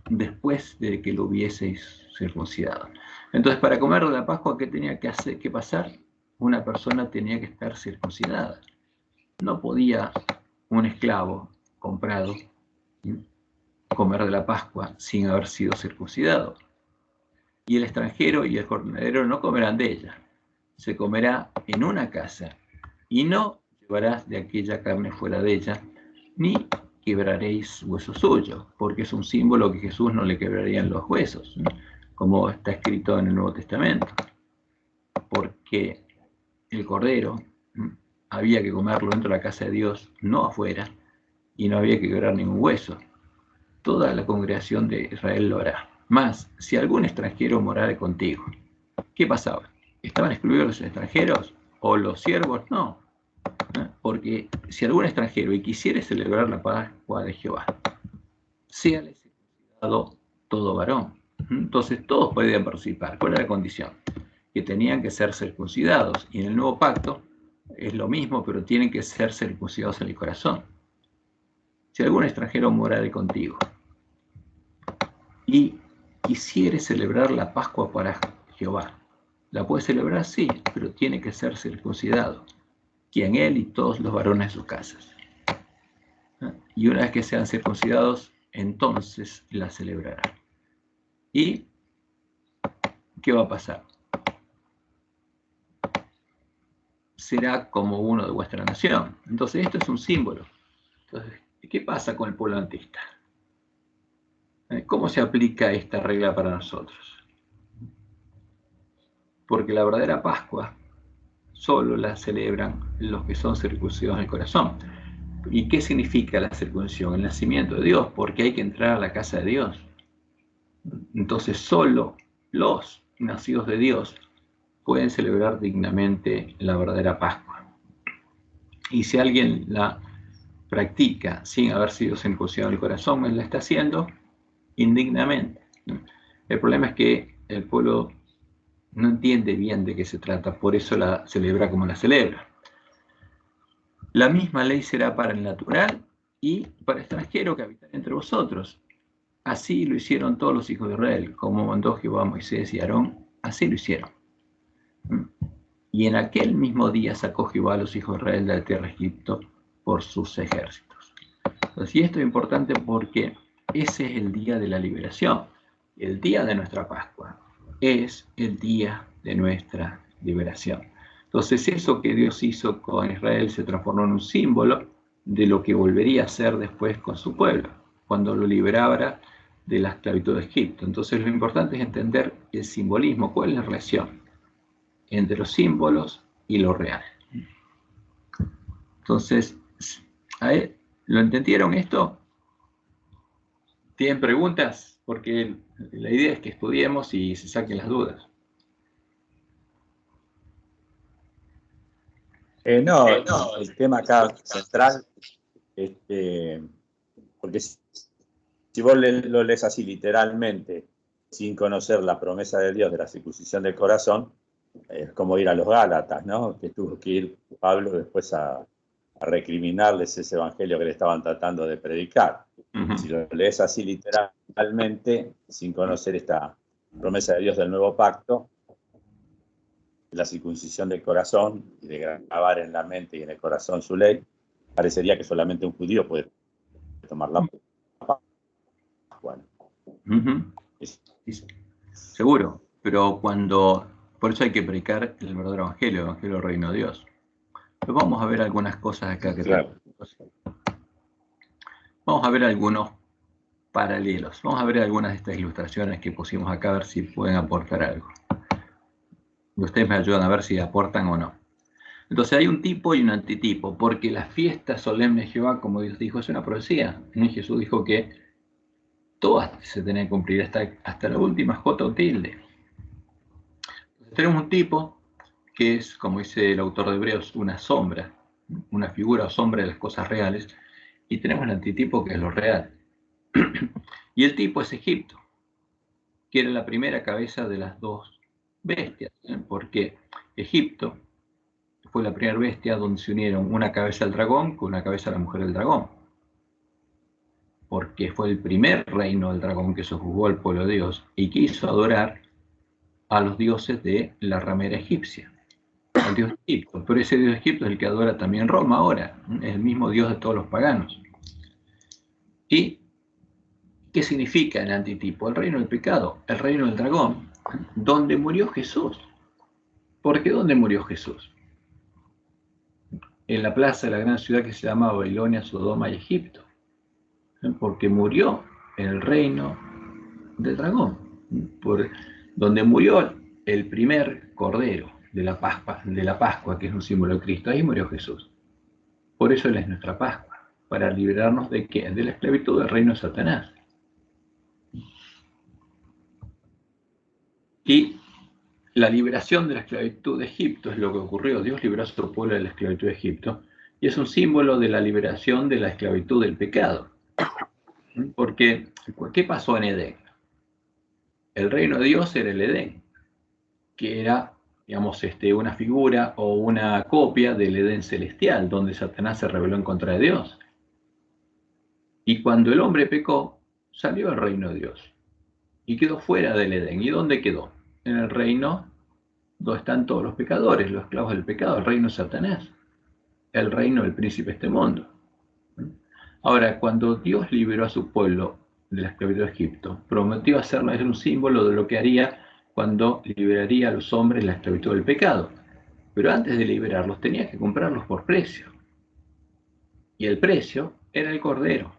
Speaker 1: Después de que lo hubieseis circuncidado. Entonces, para comer de la Pascua, ¿qué tenía que pasar? Una persona tenía que estar circuncidada. No podía un esclavo comprado comer de la Pascua sin haber sido circuncidado. Y el extranjero y el jornalero no comerán de ella. Se comerá en una casa, y no llevarás de aquella carne fuera de ella, ni quebraréis hueso suyo, porque es un símbolo que Jesús no le quebrarían los huesos, ¿no? Como está escrito en el Nuevo Testamento. Porque el cordero había que comerlo dentro de la casa de Dios, no afuera, y no había que quebrar ningún hueso. Toda la congregación de Israel lo hará. Mas, si algún extranjero morare contigo, ¿qué pasaba? ¿Estaban excluidos los extranjeros? ¿O los siervos? No. Porque si algún extranjero y quisiere celebrar la Pascua de Jehová, séale circuncidado todo varón. Entonces todos podían participar. ¿Cuál era la condición? Que tenían que ser circuncidados. Y en el nuevo pacto es lo mismo, pero tienen que ser circuncidados en el corazón. Si algún extranjero morare contigo y quisiere celebrar la Pascua para Jehová, la puede celebrar, sí, pero tiene que ser circuncidado, quien él y todos los varones de sus casas. Y una vez que sean circuncidados, entonces la celebrarán. ¿Y qué va a pasar? Será como uno de vuestra nación. Entonces esto es un símbolo. Entonces, ¿qué pasa con el pueblo adventista? ¿Cómo se aplica esta regla para nosotros? Porque la verdadera Pascua solo la celebran los que son circuncidados en el corazón. ¿Y qué significa la circuncisión? El nacimiento de Dios, porque hay que entrar a la casa de Dios. Entonces solo los nacidos de Dios pueden celebrar dignamente la verdadera Pascua. Y si alguien la practica sin haber sido circuncidado en el corazón, él la está haciendo indignamente. El problema es que el pueblo no entiende bien de qué se trata, por eso la celebra como la celebra. La misma ley será para el natural y para el extranjero que habita entre vosotros. Así lo hicieron todos los hijos de Israel, como mandó Jehová a Moisés y Aarón, así lo hicieron. Y en aquel mismo día sacó Jehová a los hijos de Israel de la tierra de Egipto por sus ejércitos. Entonces, y esto es importante porque ese es el día de la liberación. El día de nuestra Pascua es el día de nuestra liberación. Entonces, eso que Dios hizo con Israel se transformó en un símbolo de lo que volvería a ser después con su pueblo, cuando lo liberara de la esclavitud de Egipto. Entonces, lo importante es entender el simbolismo, cuál es la relación entre los símbolos y lo real. Entonces, ¿lo entendieron esto? ¿Tienen preguntas? Porque la idea es que estudiemos y se saquen las dudas.
Speaker 5: No, el tema acá central, porque si vos lo lees así literalmente, sin conocer la promesa de Dios de la circuncisión del corazón, es como ir a los Gálatas, ¿no? Que tuvo que ir Pablo después a recriminarles ese evangelio que le estaban tratando de predicar. Si lo lees así literalmente, sin conocer esta promesa de Dios del nuevo pacto, la circuncisión del corazón y de grabar en la mente y en el corazón su ley, parecería que solamente un judío puede tomar la Pascua.
Speaker 1: Seguro, pero por eso hay que predicar el verdadero evangelio, el evangelio del reino de Dios. Pero vamos a ver algunas cosas acá que claro. Vamos a ver algunos paralelos. Vamos a ver algunas de estas ilustraciones que pusimos acá, a ver si pueden aportar algo. Y ustedes me ayudan a ver si aportan o no. Entonces hay un tipo y un antitipo, porque la fiesta solemne de Jehová, como Dios dijo, es una profecía. Jesús dijo que todas se tenían que cumplir hasta la última jota o tilde. Entonces, tenemos un tipo que es, como dice el autor de Hebreos, una sombra, una figura o sombra de las cosas reales, y tenemos el antitipo que es lo real. Y el tipo es Egipto, que era la primera cabeza de las dos bestias, porque Egipto fue la primera bestia donde se unieron una cabeza del dragón con una cabeza de la mujer del dragón, porque fue el primer reino del dragón que sojuzgó al pueblo de Dios y quiso adorar a los dioses de la ramera egipcia, al dios de Egipto. Pero ese dios de Egipto es el que adora también Roma ahora, es el mismo dios de todos los paganos. ¿Y ¿Qué significa el antitipo? El reino del pecado, el reino del dragón, donde murió Jesús. ¿Por qué dónde murió Jesús? En la plaza de la gran ciudad que se llama Babilonia, Sodoma y Egipto. Porque murió en el reino del dragón, por donde murió el primer cordero de la Pascua, que es un símbolo de Cristo. Ahí murió Jesús. Por eso Él es nuestra Pascua, para liberarnos ¿de qué? De la esclavitud del reino de Satanás. Y la liberación de la esclavitud de Egipto es lo que ocurrió. Dios libró a su pueblo de la esclavitud de Egipto y es un símbolo de la liberación de la esclavitud del pecado. Porque, ¿qué pasó en Edén? El reino de Dios era el Edén, que era, digamos, una figura o una copia del Edén celestial, donde Satanás se rebeló en contra de Dios. Y cuando el hombre pecó, salió el reino de Dios y quedó fuera del Edén. ¿Y dónde quedó? En el reino donde están todos los pecadores, los esclavos del pecado, el reino de Satanás, el reino del príncipe de este mundo. Ahora, cuando Dios liberó a su pueblo de la esclavitud de Egipto, prometió hacerlo, es un símbolo de lo que haría cuando liberaría a los hombres de la esclavitud del pecado. Pero antes de liberarlos tenía que comprarlos por precio. Y el precio era el cordero.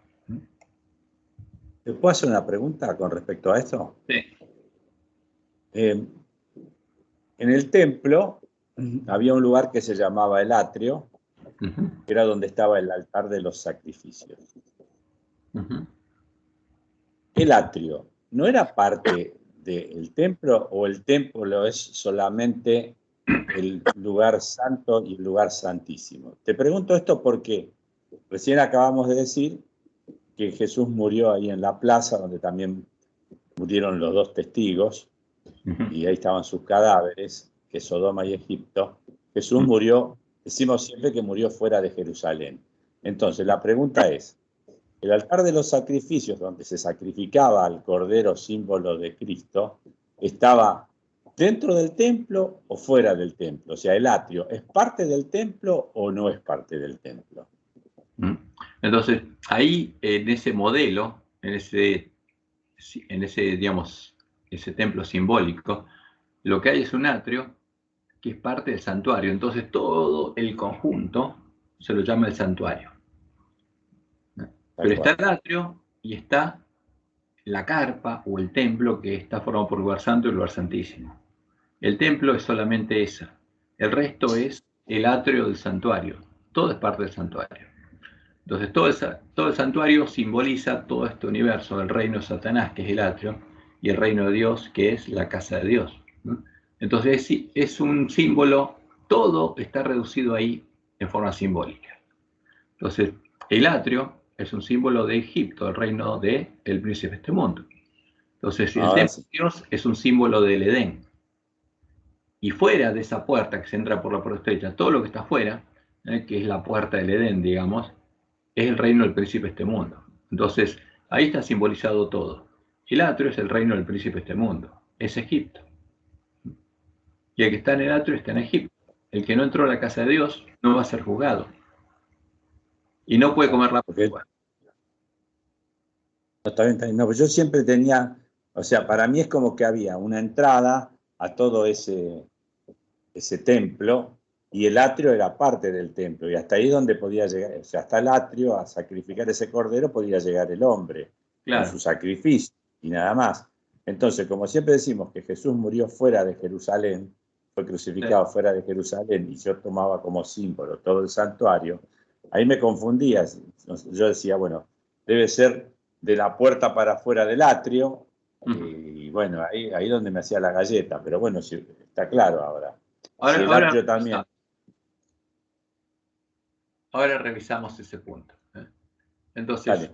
Speaker 5: ¿Te puedo hacer una pregunta con respecto a esto?
Speaker 1: Sí.
Speaker 5: En el templo había un lugar que se llamaba el atrio, que era donde estaba el altar de los sacrificios. El atrio, ¿no era parte del templo o el templo es solamente el lugar santo y el lugar santísimo? Te pregunto esto porque recién acabamos de decir que Jesús murió ahí en la plaza, donde también murieron los dos testigos, y ahí estaban sus cadáveres, que es Sodoma y Egipto. Jesús murió, decimos siempre que murió fuera de Jerusalén. Entonces, la pregunta es, ¿el altar de los sacrificios, donde se sacrificaba al cordero símbolo de Cristo, estaba dentro del templo o fuera del templo? O sea, el atrio, ¿es parte del templo o no es parte del templo?
Speaker 1: Entonces, ahí en ese modelo, en ese digamos, ese templo simbólico, lo que hay es un atrio que es parte del santuario. Entonces, todo el conjunto se lo llama el santuario. Pero está el atrio y está la carpa o el templo, que está formado por lugar santo y lugar santísimo. El templo es solamente esa. El resto es el atrio del santuario. Todo es parte del santuario. Entonces todo el santuario simboliza todo este universo, el reino de Satanás, que es el atrio, y el reino de Dios, que es la casa de Dios. Entonces es un símbolo, todo está reducido ahí en forma simbólica. Entonces el atrio es un símbolo de Egipto, el reino del príncipe de este mundo. Entonces el templo de Dios es un símbolo del Edén. Y fuera de esa puerta que se entra por la puerta estrecha, todo lo que está afuera, que es la puerta del Edén, digamos, es el reino del príncipe de este mundo. Entonces, ahí está simbolizado todo. El atrio es el reino del príncipe de este mundo, es Egipto. Y el que está en el atrio está en Egipto. El que no entró a la casa de Dios no va a ser juzgado. Y no puede comer la Pascua.
Speaker 5: No, está bien. No, pues yo siempre tenía, o sea, para mí es como que había una entrada a todo ese templo, y el atrio era parte del templo, y hasta ahí donde podía llegar, o sea, hasta el atrio, a sacrificar ese cordero, podía llegar el hombre, claro, con su sacrificio, y nada más. Entonces, como siempre decimos que Jesús murió fuera de Jerusalén, fue crucificado fuera de Jerusalén, y yo tomaba como símbolo todo el santuario, ahí me confundía. Yo decía, bueno, debe ser de la puerta para afuera del atrio, y bueno, ahí donde me hacía la galleta, pero bueno, sí, está claro ahora. Si el atrio también...
Speaker 1: Ahora revisamos ese punto. Entonces,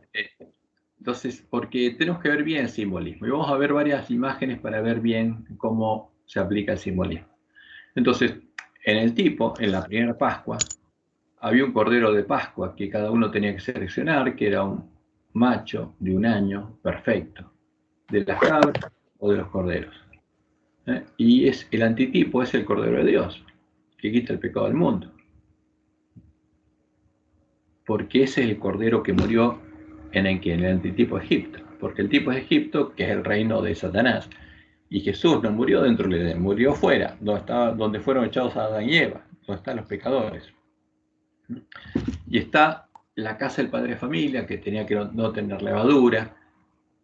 Speaker 1: porque tenemos que ver bien el simbolismo. Y vamos a ver varias imágenes para ver bien cómo se aplica el simbolismo. Entonces, en el tipo, en la primera Pascua, había un cordero de Pascua que cada uno tenía que seleccionar, que era un macho de 1 año, perfecto, de las cabras o de los corderos. Y el antitipo es el cordero de Dios, que quita el pecado del mundo. Porque ese es el cordero que murió en el antitipo de Egipto. porque el tipo es Egipto, que es el reino de Satanás. Y Jesús no murió dentro del Edén, murió fuera, donde fueron echados a Adán y Eva, donde están los pecadores. Y está la casa del padre de familia, que tenía que no tener levadura,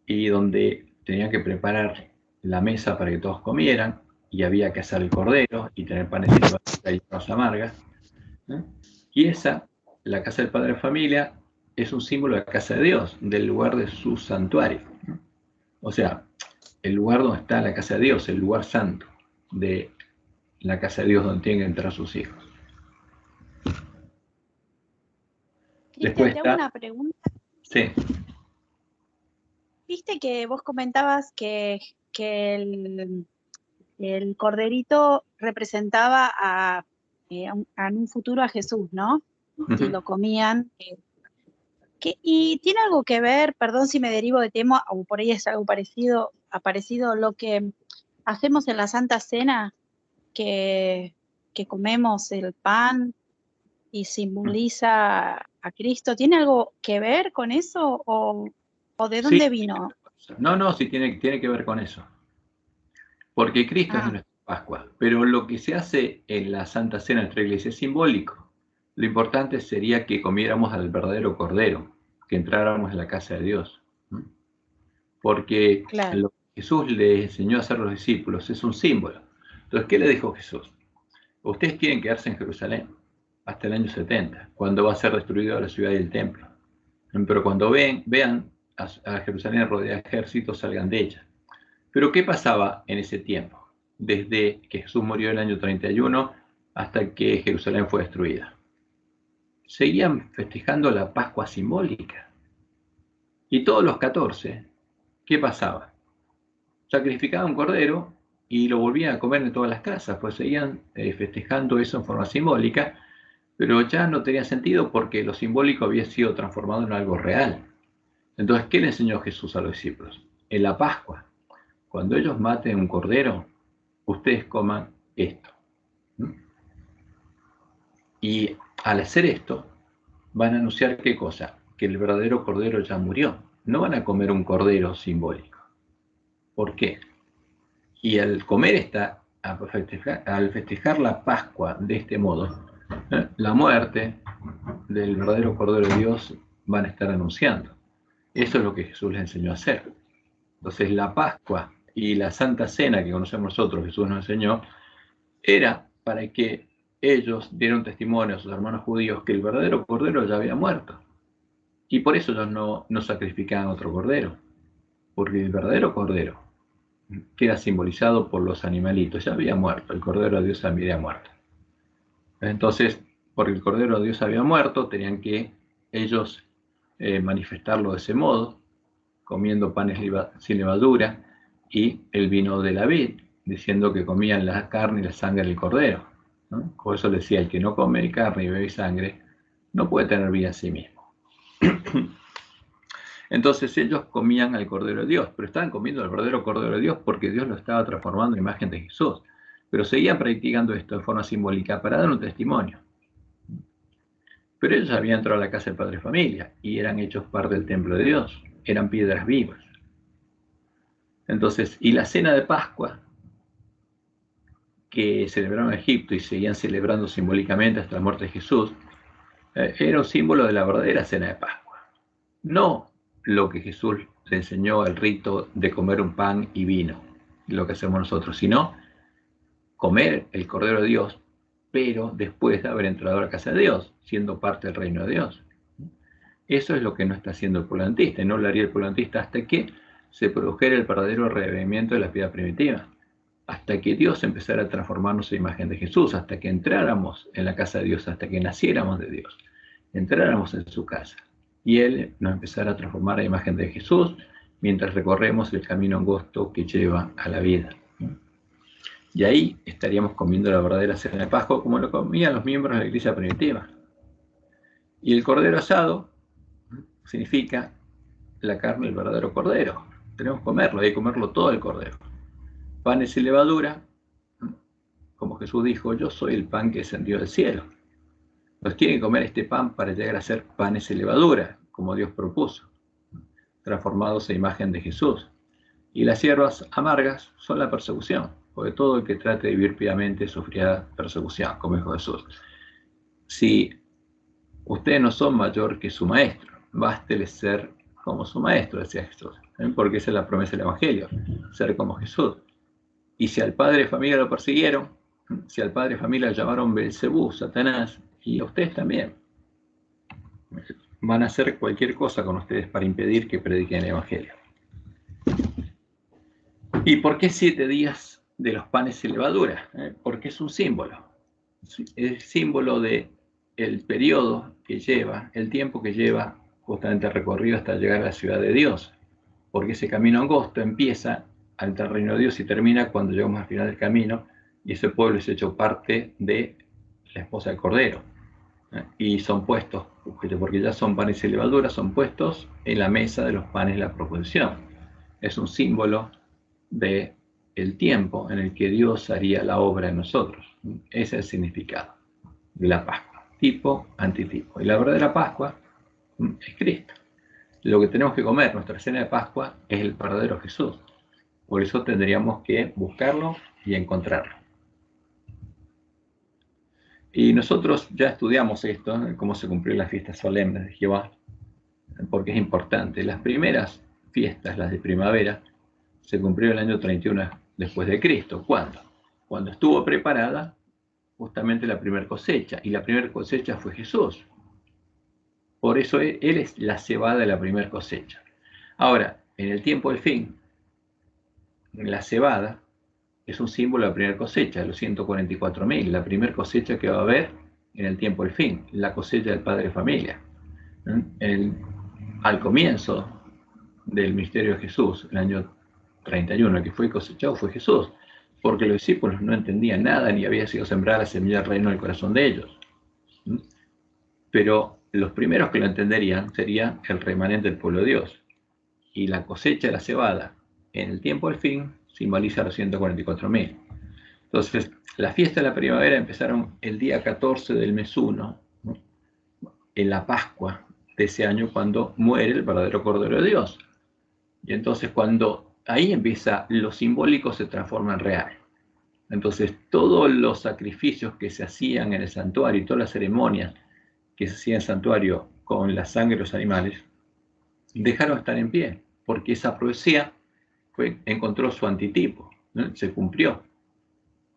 Speaker 1: y donde tenían que preparar la mesa para que todos comieran, y había que asar el cordero, y tener panes sin levadura y hierbas amargas. Y esa, la casa del padre de familia, es un símbolo de la casa de Dios, del lugar de su santuario. O sea, el lugar donde está la casa de Dios, el lugar santo de la casa de Dios donde tienen que entrar sus hijos.
Speaker 2: Cristian, te hago una pregunta.
Speaker 1: Sí.
Speaker 2: Viste que vos comentabas que el corderito representaba en un futuro a Jesús, ¿no? Si lo comían. Y tiene algo que ver, perdón si me derivo de tema, o por ahí es algo parecido lo que hacemos en la Santa Cena, que comemos el pan y simboliza a Cristo. ¿Tiene algo que ver con eso o de dónde vino?
Speaker 1: No, sí tiene que ver con eso. Porque Cristo es nuestra Pascua, pero lo que se hace en la Santa Cena de nuestra iglesia es simbólico. Lo importante sería que comiéramos al verdadero Cordero, que entráramos en la casa de Dios. Porque lo que Jesús le enseñó a hacer a los discípulos es un símbolo. Entonces, ¿qué le dijo Jesús? Ustedes quieren quedarse en Jerusalén hasta el año 70, cuando va a ser destruida la ciudad y el templo. Pero cuando vean a Jerusalén rodeada de ejércitos, salgan de ella. Pero ¿qué pasaba en ese tiempo? Desde que Jesús murió en el año 31 hasta que Jerusalén fue destruida. Seguían festejando la Pascua simbólica. Y todos los 14, ¿qué pasaba? Sacrificaban un cordero y lo volvían a comer en todas las casas, pues seguían festejando eso en forma simbólica, pero ya no tenía sentido porque lo simbólico había sido transformado en algo real. Entonces, ¿qué le enseñó Jesús a los discípulos? En la Pascua, cuando ellos maten un cordero, ustedes coman esto. Y al hacer esto, van a anunciar ¿qué cosa? Que el verdadero cordero ya murió. No van a comer un cordero simbólico. ¿Por qué? Y al comer al festejar la Pascua de este modo, la muerte del verdadero Cordero de Dios van a estar anunciando. Eso es lo que Jesús les enseñó a hacer. Entonces la Pascua y la Santa Cena que conocemos nosotros, Jesús nos enseñó, era para que ellos dieron testimonio a sus hermanos judíos que el verdadero Cordero ya había muerto. Y por eso ellos no sacrificaban otro Cordero, porque el verdadero Cordero, que era simbolizado por los animalitos, ya había muerto, el Cordero de Dios había muerto. Entonces, porque el Cordero de Dios había muerto, tenían que ellos manifestarlo de ese modo, comiendo panes sin levadura y el vino de la vid, diciendo que comían la carne y la sangre del Cordero, ¿no? Por eso decía, el que no come carne y bebe sangre, no puede tener vida en sí mismo. Entonces ellos comían al Cordero de Dios, pero estaban comiendo al verdadero Cordero de Dios porque Dios lo estaba transformando en imagen de Jesús. Pero seguían practicando esto de forma simbólica para dar un testimonio. Pero ellos habían entrado a la casa del Padre de Familia y eran hechos parte del templo de Dios, eran piedras vivas. Entonces, y la cena de Pascua, que celebraron en Egipto y seguían celebrando simbólicamente hasta la muerte de Jesús, era un símbolo de la verdadera cena de Pascua. No lo que Jesús le enseñó, el rito de comer un pan y vino, lo que hacemos nosotros, sino comer el Cordero de Dios, pero después de haber entrado a la casa de Dios, siendo parte del reino de Dios. Eso es lo que no está haciendo el pueblo adventista, y no lo haría el pueblo adventista hasta que se produjera el verdadero revivimiento de la piedad primitiva, hasta que Dios empezara a transformarnos en imagen de Jesús, hasta que entráramos en la casa de Dios, hasta que naciéramos de Dios, entráramos en su casa, y Él nos empezara a transformar a imagen de Jesús, mientras recorremos el camino angosto que lleva a la vida. Y ahí estaríamos comiendo la verdadera cena de Pascua, como lo comían los miembros de la iglesia primitiva. Y el cordero asado significa la carne del verdadero cordero. Tenemos que comerlo, hay que comerlo todo el cordero. Panes y levadura, como Jesús dijo, yo soy el pan que descendió del cielo. Nos tienen que comer este pan para llegar a ser panes y levadura, como Dios propuso. transformados a imagen de Jesús. Y las hierbas amargas son la persecución, porque todo el que trate de vivir piadamente sufrirá persecución, como dijo Jesús. Si ustedes no son mayor que su maestro, básteles ser como su maestro, decía Jesús, porque esa es la promesa del Evangelio, ser como Jesús. Y si al padre de familia lo persiguieron, si al padre de familia lo llamaron Belcebú, Satanás, y a ustedes también, van a hacer cualquier cosa con ustedes para impedir que prediquen el Evangelio. ¿Y por qué 7 días de los panes y levadura? Porque es un símbolo. Es símbolo de el periodo que lleva, el tiempo que lleva justamente el recorrido hasta llegar a la ciudad de Dios. Porque ese camino angosto empieza ante el reino de Dios y termina cuando llegamos al final del camino y ese pueblo es hecho parte de la esposa del Cordero. Y son puestos, porque ya son panes y levadura, son puestos en la mesa de los panes de la proposición. Es un símbolo del tiempo en el que Dios haría la obra en nosotros. Ese es el significado de la Pascua, tipo, antitipo. Y la verdadera Pascua es Cristo. Lo que tenemos que comer, nuestra cena de Pascua, es el verdadero Jesús. Por eso tendríamos que buscarlo y encontrarlo. Y nosotros ya estudiamos esto, cómo se cumplió las fiestas solemnes de Jehová, porque es importante. Las primeras fiestas, las de primavera, se cumplieron el año 31 después de Cristo. ¿Cuándo? Cuando estuvo preparada justamente la primera cosecha, y la primera cosecha fue Jesús. Por eso Él es la cebada de la primera cosecha. Ahora, en el tiempo del fin, la cebada es un símbolo de la primera cosecha, los 144.000, la primera cosecha que va a haber en el tiempo del fin, la cosecha del padre de familia. Al comienzo del misterio de Jesús, el año 31, el que fue cosechado fue Jesús, porque los discípulos no entendían nada ni había sido sembrada la semilla del reino en el corazón de ellos. Pero los primeros que lo entenderían sería el remanente del pueblo de Dios. Y la cosecha de la cebada en el tiempo del fin simboliza los 144.000. Entonces, las fiestas de la primavera empezaron el día 14 del mes 1, ¿no? En la Pascua de ese año, cuando muere el verdadero Cordero de Dios. Y entonces, cuando ahí empieza, lo simbólico se transforma en real. Entonces, todos los sacrificios que se hacían en el santuario y todas las ceremonias que se hacían en el santuario con la sangre de los animales, dejaron de estar en pie, porque esa profecía encontró su antitipo, ¿no? Se cumplió.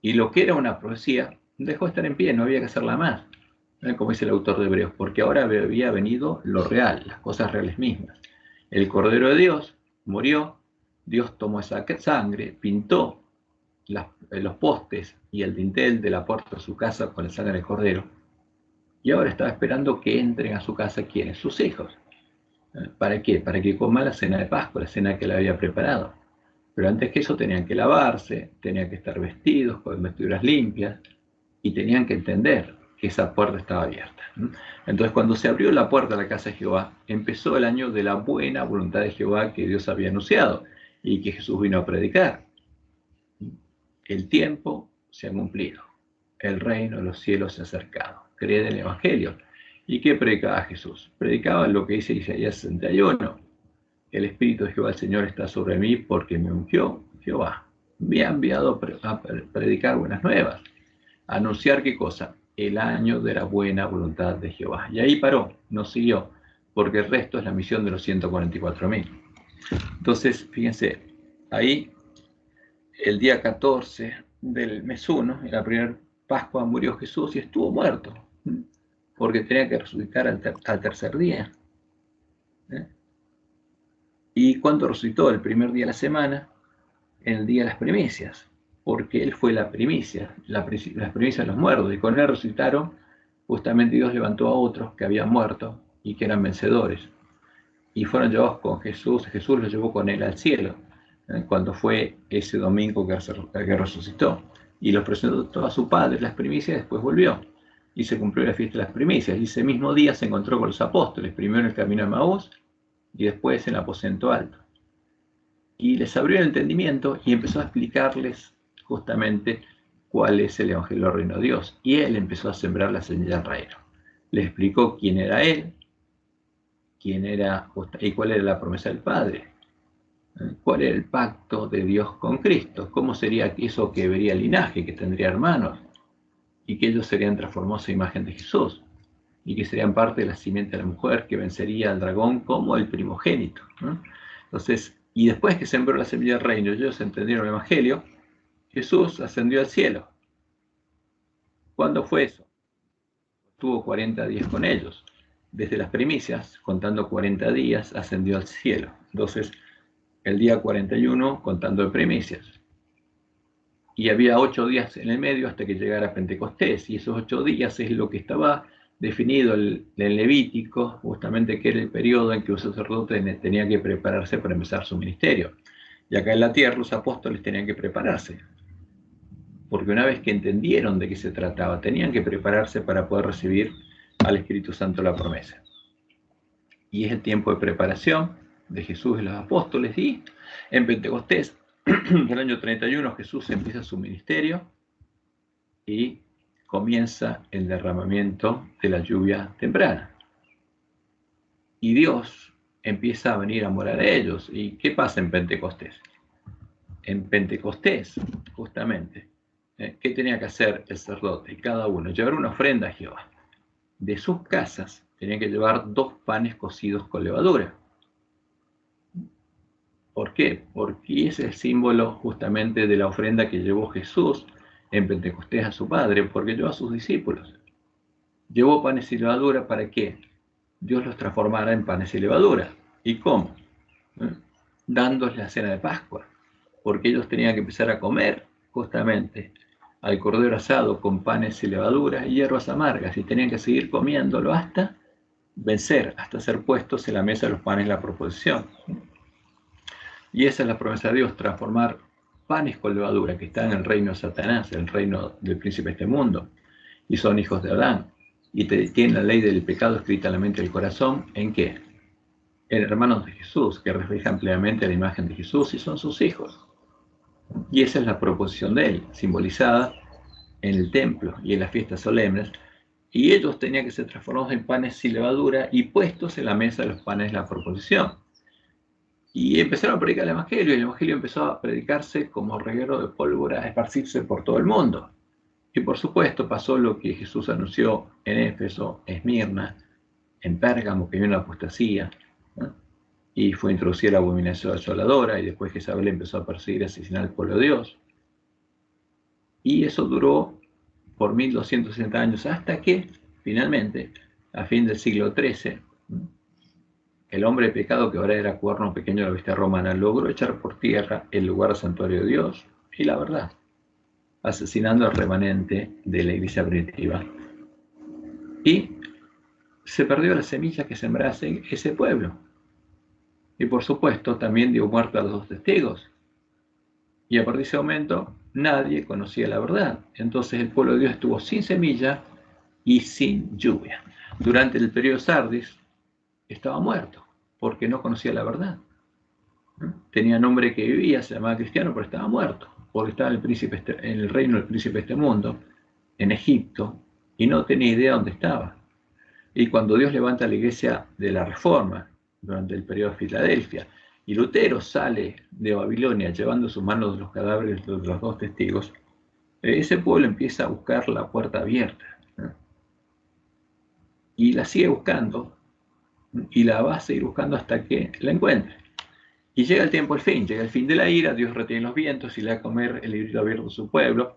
Speaker 1: Y lo que era una profecía dejó de estar en pie, no había que hacerla más, ¿no? Como dice el autor de Hebreos, porque ahora había venido lo real, las cosas reales mismas. El Cordero de Dios murió, Dios tomó esa sangre, pintó los postes y el dintel de la puerta de su casa con la sangre del Cordero, y ahora estaba esperando que entren a su casa quienes, sus hijos. ¿Para qué? Para que coman la cena de Pascua, la cena que le había preparado. Pero antes que eso tenían que lavarse, tenían que estar vestidos con vestiduras limpias y tenían que entender que esa puerta estaba abierta. Entonces, cuando se abrió la puerta de la casa de Jehová, empezó el año de la buena voluntad de Jehová que Dios había anunciado y que Jesús vino a predicar. El tiempo se ha cumplido, el reino de los cielos se ha acercado. Creed en el Evangelio. ¿Y qué predicaba Jesús? Predicaba lo que dice Isaías 61. El Espíritu de Jehová el Señor está sobre mí porque me ungió Jehová. Me ha enviado a predicar buenas nuevas. A anunciar qué cosa? El año de la buena voluntad de Jehová. Y ahí paró, no siguió, porque el resto es la misión de los 144.000. Entonces, fíjense, ahí el día 14 del mes 1, en la primera Pascua, murió Jesús y estuvo muerto, porque tenía que resucitar al tercer día. ¿Y cuándo resucitó? El primer día de la semana, en el día de las primicias, porque Él fue la primicia, las primicias de los muertos, y con Él resucitaron, justamente Dios levantó a otros que habían muerto y que eran vencedores, y fueron llevados con Jesús. Jesús los llevó con Él al cielo, cuando fue ese domingo que resucitó, y los presentó a su Padre las primicias, después volvió, y se cumplió la fiesta de las primicias, y ese mismo día se encontró con los apóstoles, primero en el camino de Emaús, y después en el aposento alto. Y les abrió el entendimiento y empezó a explicarles justamente cuál es el Evangelio del Reino de Dios. Y Él empezó a sembrar la semilla del reino. Les explicó quién era Él, quién era y cuál era la promesa del Padre. ¿Cuál era el pacto de Dios con Cristo? ¿Cómo sería eso que vería el linaje, que tendría hermanos? Y que ellos serían transformados a imagen de Jesús. Y que serían parte de la simiente de la mujer que vencería al dragón como el primogénito, ¿no? Entonces, y después que sembró la semilla del reino y ellos entendieron el Evangelio, Jesús ascendió al cielo. ¿Cuándo fue eso? Estuvo 40 días con ellos. Desde las primicias, contando 40 días, ascendió al cielo. Entonces, el día 41, contando de primicias. Y había 8 días en el medio hasta que llegara Pentecostés. Y esos 8 días es lo que estaba definido en Levítico, justamente que era el periodo en que un sacerdote tenía que prepararse para empezar su ministerio. Y acá en la tierra los apóstoles tenían que prepararse. Porque una vez que entendieron de qué se trataba, tenían que prepararse para poder recibir al Espíritu Santo la promesa. Y es el tiempo de preparación de Jesús y los apóstoles. Y en Pentecostés, el año 31, Jesús empieza su ministerio y comienza el derramamiento de la lluvia temprana. Y Dios empieza a venir a morar a ellos. ¿Y qué pasa en Pentecostés? En Pentecostés, justamente, ¿qué tenía que hacer el sacerdote? Cada uno, llevar una ofrenda a Jehová. De sus casas tenían que llevar 2 panes cocidos con levadura. ¿Por qué? Porque es el símbolo justamente de la ofrenda que llevó Jesús en Pentecostés a su Padre, porque llevó a sus discípulos. Llevó panes y levadura para que Dios los transformara en panes y levadura. ¿Y cómo? Dándoles la cena de Pascua, porque ellos tenían que empezar a comer justamente al cordero asado con panes y levadura y hierbas amargas, y tenían que seguir comiéndolo hasta vencer, hasta ser puestos en la mesa de los panes de la proposición. Y esa es la promesa de Dios, transformar panes con levadura, que están en el reino de Satanás, el reino del príncipe de este mundo, y son hijos de Adán, y tienen la ley del pecado escrita en la mente del corazón. ¿En qué? En hermanos de Jesús, que reflejan plenamente la imagen de Jesús y son sus hijos. Y esa es la proposición de él, simbolizada en el templo y en las fiestas solemnes. Y ellos tenían que ser transformados en panes sin levadura y puestos en la mesa de los panes de la proposición. Y empezaron a predicar el Evangelio, y el Evangelio empezó a predicarse como reguero de pólvora, a esparcirse por todo el mundo. Y por supuesto pasó lo que Jesús anunció en Éfeso, Esmirna, en Pérgamo, que vino la apostasía, ¿no? Y fue introducida la abominación asoladora, y después Jezabel empezó a perseguir y asesinar al pueblo de Dios. Y eso duró por 1260 años, hasta que finalmente, a fin del siglo XIII, el hombre de pecado, que ahora era cuerno pequeño de la bestia romana, logró echar por tierra el lugar santuario de Dios y la verdad, asesinando al remanente de la iglesia primitiva. Y se perdió la semilla que sembrase ese pueblo. Y por supuesto también dio muerte a los 2 testigos. Y a partir de ese momento nadie conocía la verdad. Entonces el pueblo de Dios estuvo sin semilla y sin lluvia. Durante el periodo Sardis estaba muerto porque no conocía la verdad. Tenía nombre que vivía, se llamaba cristiano, pero estaba muerto porque estaba en el reino del príncipe de este mundo, en Egipto, y no tenía idea dónde estaba. Y cuando Dios levanta la iglesia de la Reforma, durante el periodo de Filadelfia, y Lutero sale de Babilonia llevando sus manos los cadáveres de los 2 testigos, ese pueblo empieza a buscar la puerta abierta, ¿no? Y la sigue buscando, y la va a seguir buscando hasta que la encuentre. Y llega el tiempo, llega el fin de la ira, Dios retiene los vientos y le da a comer el librito abierto de su pueblo,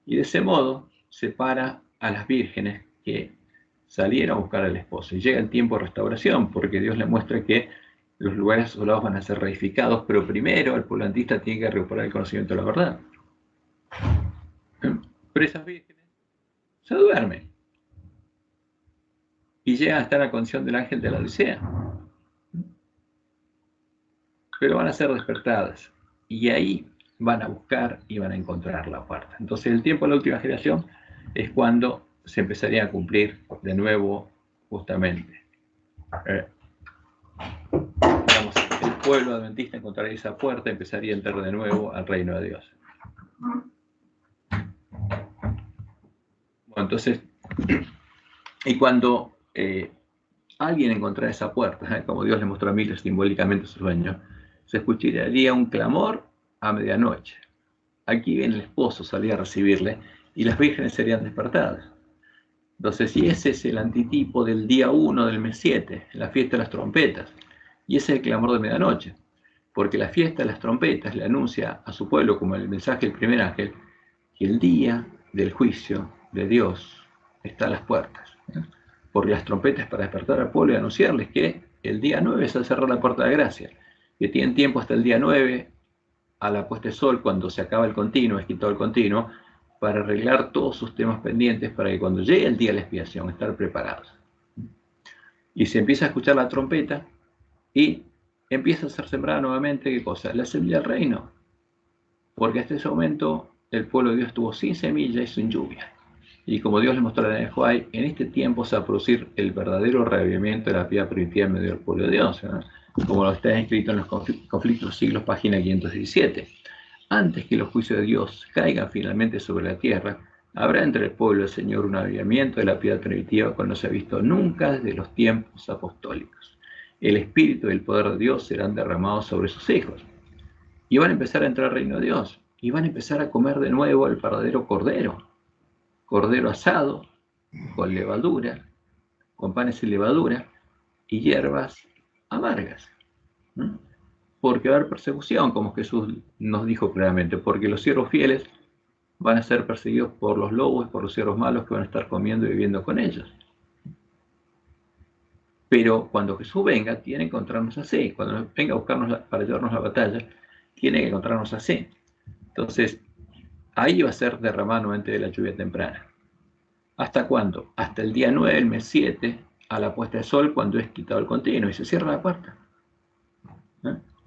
Speaker 1: y de ese modo separa a las vírgenes que salieron a buscar al esposo. Y llega el tiempo de restauración, porque Dios le muestra que los lugares asolados van a ser reedificados, pero primero el pueblo antista tiene que recuperar el conocimiento de la verdad. Pero esas vírgenes se duermen y llegan a estar en la condición del ángel de la Odisea, pero van a ser despertadas, y ahí van a buscar y van a encontrar la puerta. Entonces el tiempo de la última generación es cuando se empezaría a cumplir de nuevo justamente. El pueblo adventista encontraría esa puerta y empezaría a entrar de nuevo al reino de Dios. Bueno, entonces, y cuando alguien encontrara esa puerta, como Dios le mostró a Miller simbólicamente su sueño, se escucharía un clamor a medianoche. Aquí viene el esposo, salía a recibirle, y las vírgenes serían despertadas. Entonces, si ese es el antitipo del día 1 del mes 7, la fiesta de las trompetas, y ese es el clamor de medianoche, porque la fiesta de las trompetas le anuncia a su pueblo, como el mensaje del primer ángel, que el día del juicio de Dios está a las puertas. Porque las trompetas para despertar al pueblo y anunciarles que el día 9 se cerró la puerta de gracia, que tienen tiempo hasta el día 9, a la puesta de sol, cuando se acaba el continuo, es quitado el continuo, para arreglar todos sus temas pendientes, para que cuando llegue el día de la expiación, estar preparados. Y se empieza a escuchar la trompeta, y empieza a ser sembrada nuevamente, ¿qué cosa? La semilla del reino. Porque hasta ese momento el pueblo de Dios estuvo sin semilla y sin lluvia. Y como Dios le mostró en el Joai, en este tiempo se va a producir el verdadero reavivamiento de la piedad primitiva en medio del pueblo de Dios, ¿no? Como lo está escrito en los conflictos siglos, página 517. Antes que los juicios de Dios caigan finalmente sobre la tierra, habrá entre el pueblo del Señor un avivamiento de la piedad primitiva cuando no se ha visto nunca desde los tiempos apostólicos. El espíritu y el poder de Dios serán derramados sobre sus hijos. Y van a empezar a entrar al reino de Dios. Y van a empezar a comer de nuevo el verdadero cordero. Cordero asado, con levadura, con panes y levadura, y hierbas amargas. Porque va a haber persecución, como Jesús nos dijo claramente, porque los siervos fieles van a ser perseguidos por los lobos y por los siervos malos que van a estar comiendo y viviendo con ellos. Pero cuando Jesús venga, tiene que encontrarnos así. Cuando venga a buscarnos para llevarnos la batalla, tiene que encontrarnos así. Entonces, ahí va a ser derramado nuevamente de la lluvia temprana. ¿Hasta cuándo? Hasta el día 9 del mes 7, a la puesta de sol, cuando es quitado el continuo y se cierra la puerta.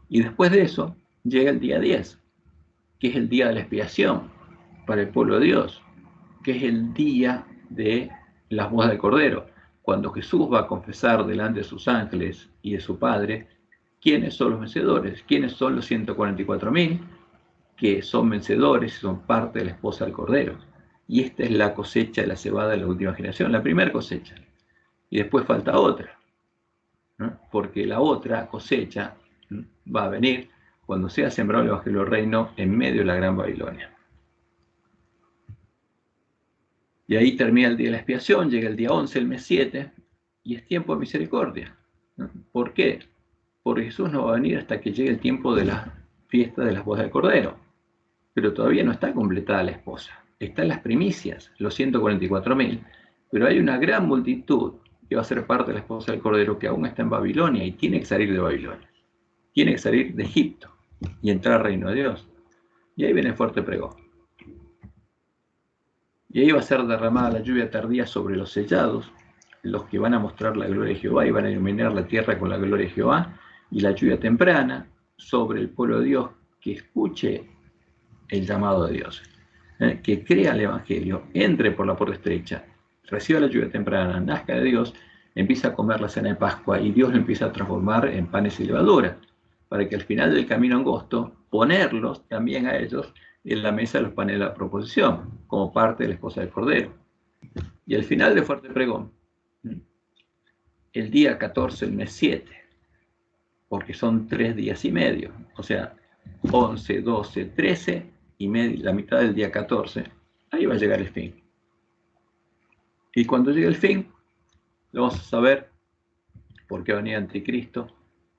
Speaker 1: Y después de eso, llega el día 10, que es el día de la expiación para el pueblo de Dios, que es el día de las bodas del Cordero, cuando Jesús va a confesar delante de sus ángeles y de su Padre quiénes son los vencedores, quiénes son los 144.000 que son vencedores y son parte de la esposa del Cordero. Y esta es la cosecha de la cebada de la última generación, la primera cosecha. Y después falta otra, ¿no? Porque la otra cosecha va a venir cuando sea sembrado el Evangelio del Reino en medio de la Gran Babilonia. Y ahí termina el día de la expiación, llega el día 11, el mes 7, y es tiempo de misericordia. ¿Por qué? Porque Jesús no va a venir hasta que llegue el tiempo de la fiesta de las bodas del Cordero. Pero todavía no está completada la esposa. Están las primicias, los 144.000, pero hay una gran multitud que va a ser parte de la esposa del Cordero que aún está en Babilonia y tiene que salir de Babilonia. Tiene que salir de Egipto y entrar al reino de Dios. Y ahí viene el fuerte pregón. Y ahí va a ser derramada la lluvia tardía sobre los sellados, los que van a mostrar la gloria de Jehová y van a iluminar la tierra con la gloria de Jehová, y la lluvia temprana sobre el pueblo de Dios que escuche el llamado de Dios, que crea el Evangelio, entre por la puerta estrecha, reciba la lluvia temprana, nazca de Dios, empieza a comer la cena de Pascua y Dios lo empieza a transformar en panes y levadura, para que al final del camino angosto, ponerlos también a ellos en la mesa de los panes de la proposición, como parte de la esposa del Cordero. Y al final del fuerte pregón, el día 14, el mes 7, porque son 3 días y medio, o sea, 11, 12, 13 y medio, la mitad del día 14, ahí va a llegar el fin. Y cuando llegue el fin, lo vamos a saber porque va a venir Anticristo,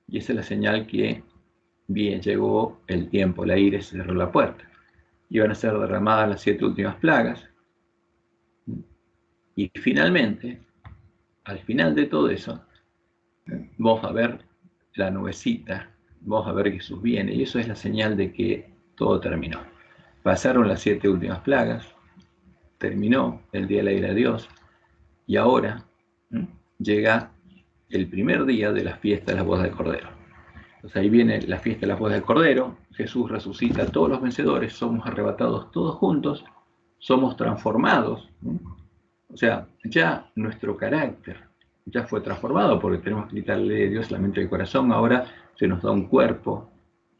Speaker 1: y esa es la señal que bien llegó el tiempo, la ira se cerró la puerta. Y van a ser derramadas las 7 últimas plagas. Y finalmente, al final de todo eso, vamos a ver la nubecita, vamos a ver que Jesús viene, y eso es la señal de que todo terminó. Pasaron las 7 últimas plagas, terminó el día de la ira de Dios, y ahora llega el primer día de la fiesta de las bodas del Cordero. Entonces ahí viene la fiesta de las bodas del Cordero, Jesús resucita a todos los vencedores, somos arrebatados todos juntos, somos transformados. O sea, ya nuestro carácter ya fue transformado porque tenemos que quitar la ley de Dios la mente del corazón. Ahora se nos da un cuerpo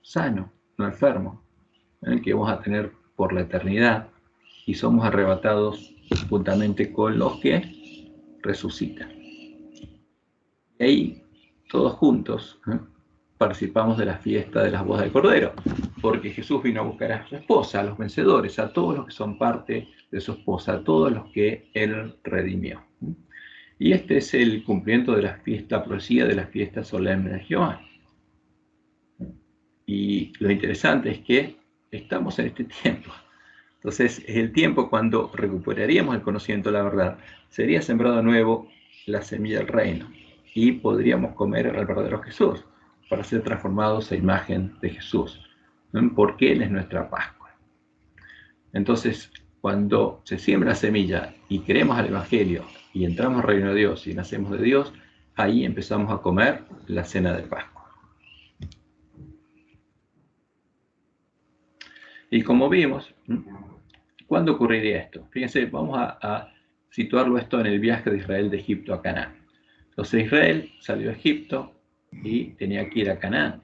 Speaker 1: sano, no enfermo, que vamos a tener por la eternidad, y somos arrebatados juntamente con los que resucitan. ahí, todos juntos, participamos de la fiesta de las bodas del Cordero, porque Jesús vino a buscar a su esposa, a los vencedores, a todos los que son parte de su esposa, a todos los que Él redimió. Y este es el cumplimiento de la fiesta, profecía de la fiesta solemne de Jehová. Y lo interesante es que estamos en este tiempo. Entonces, es el tiempo cuando recuperaríamos el conocimiento de la verdad. Sería sembrado de nuevo la semilla del reino y podríamos comer al verdadero Jesús para ser transformados a imagen de Jesús, porque Él es nuestra Pascua. Entonces, cuando se siembra la semilla y creemos al Evangelio y entramos al reino de Dios y nacemos de Dios, ahí empezamos a comer la cena de Pascua. Y como vimos, ¿cuándo ocurriría esto? Fíjense, vamos a situarlo esto en el viaje de Israel de Egipto a Canaán. Entonces Israel salió de Egipto y tenía que ir a Canaán.